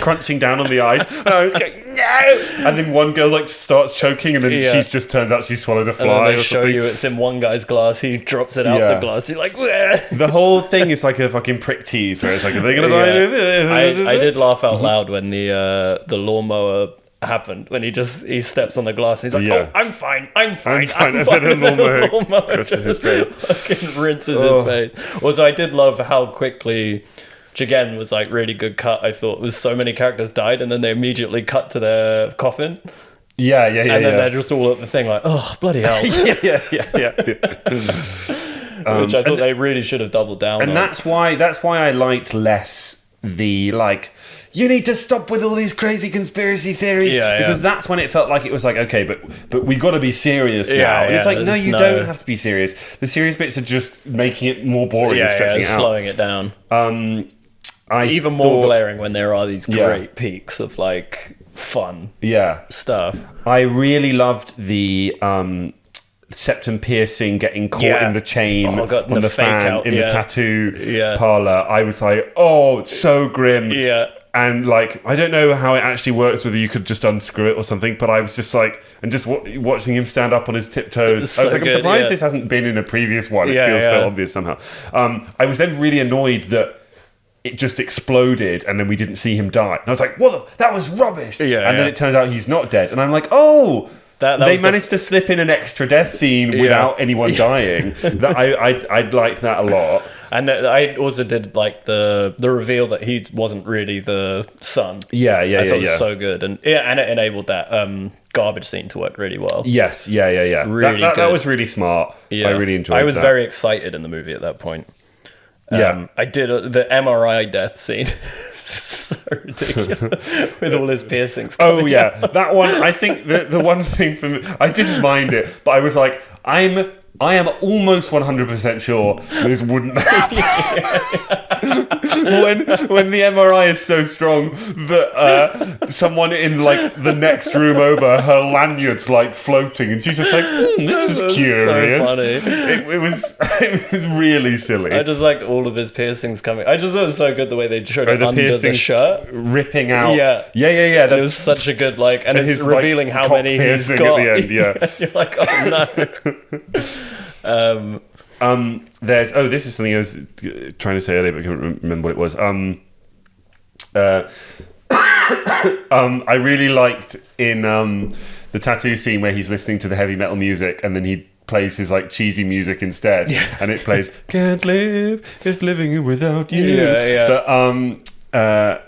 crunching down on the ice. And I was going, no! And then one girl like starts choking, and then she just turns out she swallowed a fly. And then they show you it's in one guy's glass. He drops it out the glass. You're like, where? The whole thing is like a fucking prick tease, where it's like, are they gonna die? I did laugh out loud when the lawnmower happened, when he steps on the glass and he's like, oh, I'm fine. And then a lawnmower crushes his face. Fucking rinses his face. Also, I did love how quickly, which again was like really good cut, I thought, was so many characters died and then they immediately cut to their coffin. Yeah. And then they're just all at the thing like, oh, bloody hell. Yeah. Which I thought they really should have doubled down on. And that's why I liked less the like, you need to stop with all these crazy conspiracy theories, because that's when it felt like it was like, okay, but we got to be serious now. And it's like, no, you don't have to be serious. The serious bits are just making it more boring and stretching it out. Slowing it down. Even more glaring when there are these great peaks of like fun stuff. I really loved the septum piercing getting caught in the chain on the fan in the tattoo parlor. I was like, oh, it's so grim. And like, I don't know how it actually works, whether you could just unscrew it or something, but I was just like, and just watching him stand up on his tiptoes, I was like, I'm surprised this hasn't been in a previous one. It feels so obvious somehow. I was then really annoyed that it just exploded and then we didn't see him die. And I was like, that was rubbish. And then it turns out he's not dead. And I'm like, oh, they managed to slip in an extra death scene without anyone dying. I liked that a lot. And I also did like the reveal that he wasn't really the son. I thought it was so good, and it enabled that garbage scene to work really well. Yes, really good. That was really smart. I really enjoyed that. I was very excited in the movie at that point. I did the MRI death scene. So ridiculous with all his piercings. That one. I think the one thing for me, I didn't mind it, but I was like, I am almost 100% sure this wouldn't happen. when the MRI is so strong that someone in like the next room over, her lanyard's like floating, and she's just like, this is curious. So funny. It was really silly. I just liked all of his piercings coming. I just thought it was so good the way they showed it under the shirt, ripping out. Yeah. That was such a good like, and it's revealing like, how many he's got at the end. You're like, oh no. This is something I was trying to say earlier, but I can't remember what it was. I really liked in the tattoo scene where he's listening to the heavy metal music and then he plays his like cheesy music instead, and it plays "Can't live if living without you." But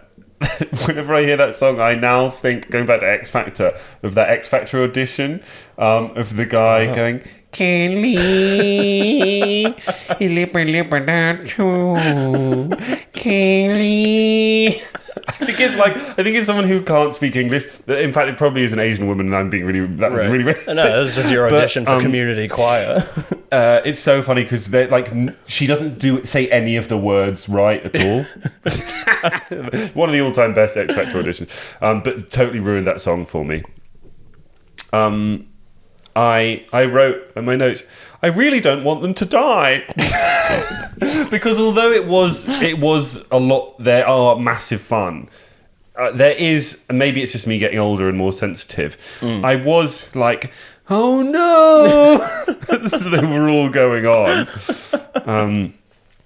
whenever I hear that song, I now think, going back to X Factor, of that X Factor audition of the guy going, Kelly, Kelly. I think it's someone who can't speak English. In fact, it probably is an Asian woman, and I'm being really racist. No, that's just your audition for community choir. It's so funny because they're like, she doesn't say any of the words right at all. One of the all-time best X Factor auditions, but totally ruined that song for me. I wrote in my notes, I really don't want them to die. Because although it was a lot, there are massive fun. There is, maybe it's just me getting older and more sensitive. I was like, oh no! So they were all going on.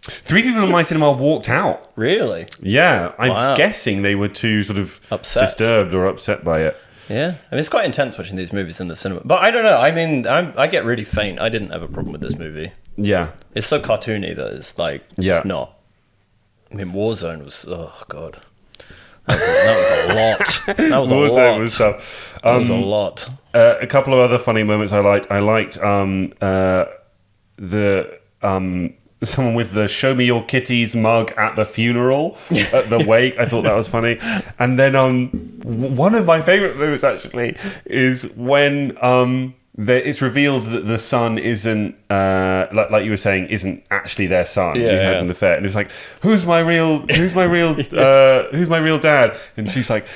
3 people in my cinema walked out. Really? Yeah, I'm guessing they were too sort of disturbed or upset by it. Yeah, I mean, it's quite intense watching these movies in the cinema. But I don't know. I mean, I get really faint. I didn't have a problem with this movie. Yeah, it's so cartoony that it's like it's not. I mean, Warzone was god, that was a lot. That was Warzone a lot. Was tough. That was a lot. A couple of other funny moments I liked. I liked someone with the "Show me your kitties" mug at the funeral, at the wake. I thought that was funny. And then one of my favourite moments actually is when it's revealed that the son isn't like you were saying, isn't actually their son. Who had an affair, and it's like, who's my real dad? And she's like,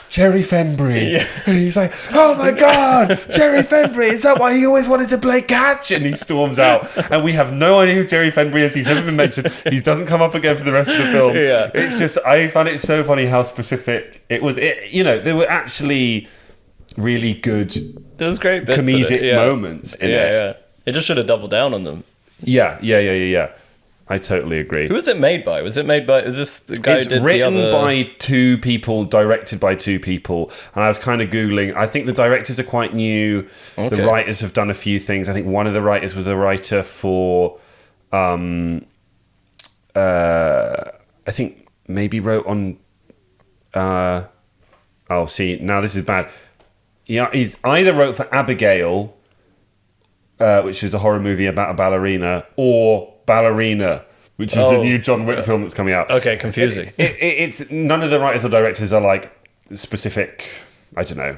Jerry Fenbury. Yeah. And he's like, oh my God, Jerry Fenbury, is that why he always wanted to play catch? And he storms out. And we have no idea who Jerry Fenbury is. He's never been mentioned. He doesn't come up again for the rest of the film. Yeah. It's just, I found it so funny how specific it was. There were actually really good there was great bits comedic moments in it. Yeah. It just should have doubled down on them. Yeah. I totally agree. Who was it made by? Is this the guy who did written the other... by 2 people, directed by 2 people. And I was kind of Googling. I think the directors are quite new. Okay. The writers have done a few things. I think one of the writers was the writer for... I think maybe wrote on... now this is bad. Yeah, he's either wrote for Abigail, which is a horror movie about a ballerina, or Ballerina, which is the new John Wick film that's coming out. Okay, confusing. It's none of the writers or directors are like specific, I don't know,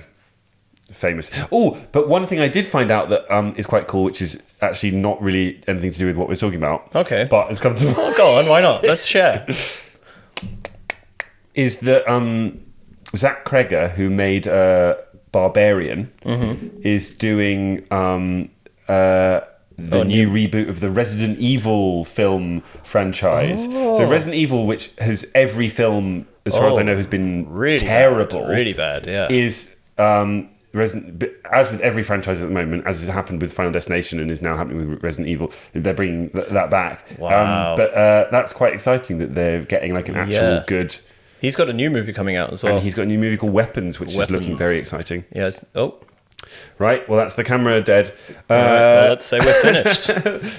famous. Oh, but one thing I did find out that is quite cool, which is actually not really anything to do with what we're talking about. Okay. But it's come to mind. Go on, why not? Let's share. Is that Zach Cregger, who made Barbarian, is doing... the new reboot of the Resident Evil film franchise. So Resident Evil, which has every film, as far as I know, has been really terrible. Really bad, yeah. Is as with every franchise at the moment, as has happened with Final Destination and is now happening with Resident Evil, they're bringing that back. Wow. But that's quite exciting that they're getting like an actual good... He's got a new movie coming out as well. And he's got a new movie called Weapons, which is looking very exciting. Yes. Right, well, that's the camera dead. Well, let's say we're finished.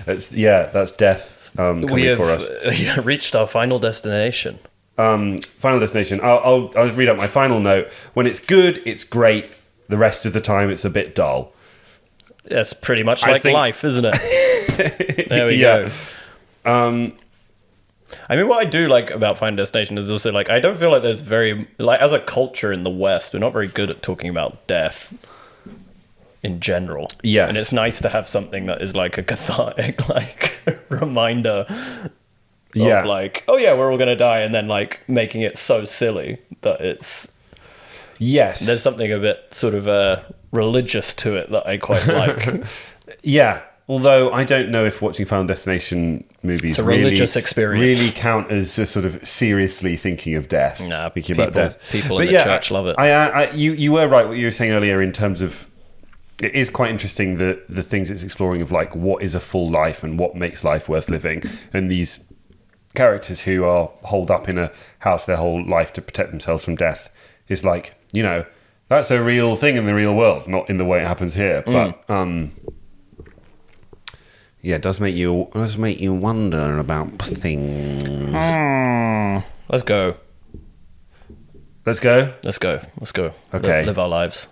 That's death coming for us. We have reached our final destination. Final destination. I'll just read out my final note. When it's good, it's great. The rest of the time, it's a bit dull. That's pretty much like life, isn't it? There we go. I mean, what I do like about Final Destination is also, like, I don't feel like there's very... Like, as a culture in the West, we're not very good at talking about death in general. Yes. And it's nice to have something that is, like, a cathartic, like, reminder of, like, oh, yeah, we're all going to die, and then, like, making it so silly that it's... Yes. There's something a bit sort of religious to it that I quite like. Yeah. Although I don't know if watching Final Destination movies it's a religious experience. Really count as a sort of seriously thinking of death. Nah, thinking about death. People in the church love it. You were right what you were saying earlier in terms of it is quite interesting the things it's exploring of like what is a full life and what makes life worth living. And these characters who are holed up in a house their whole life to protect themselves from death is like, you know, that's a real thing in the real world, not in the way it happens here. But yeah, it does make you wonder about things. Let's go. Let's go? Let's go. Okay. Live our lives.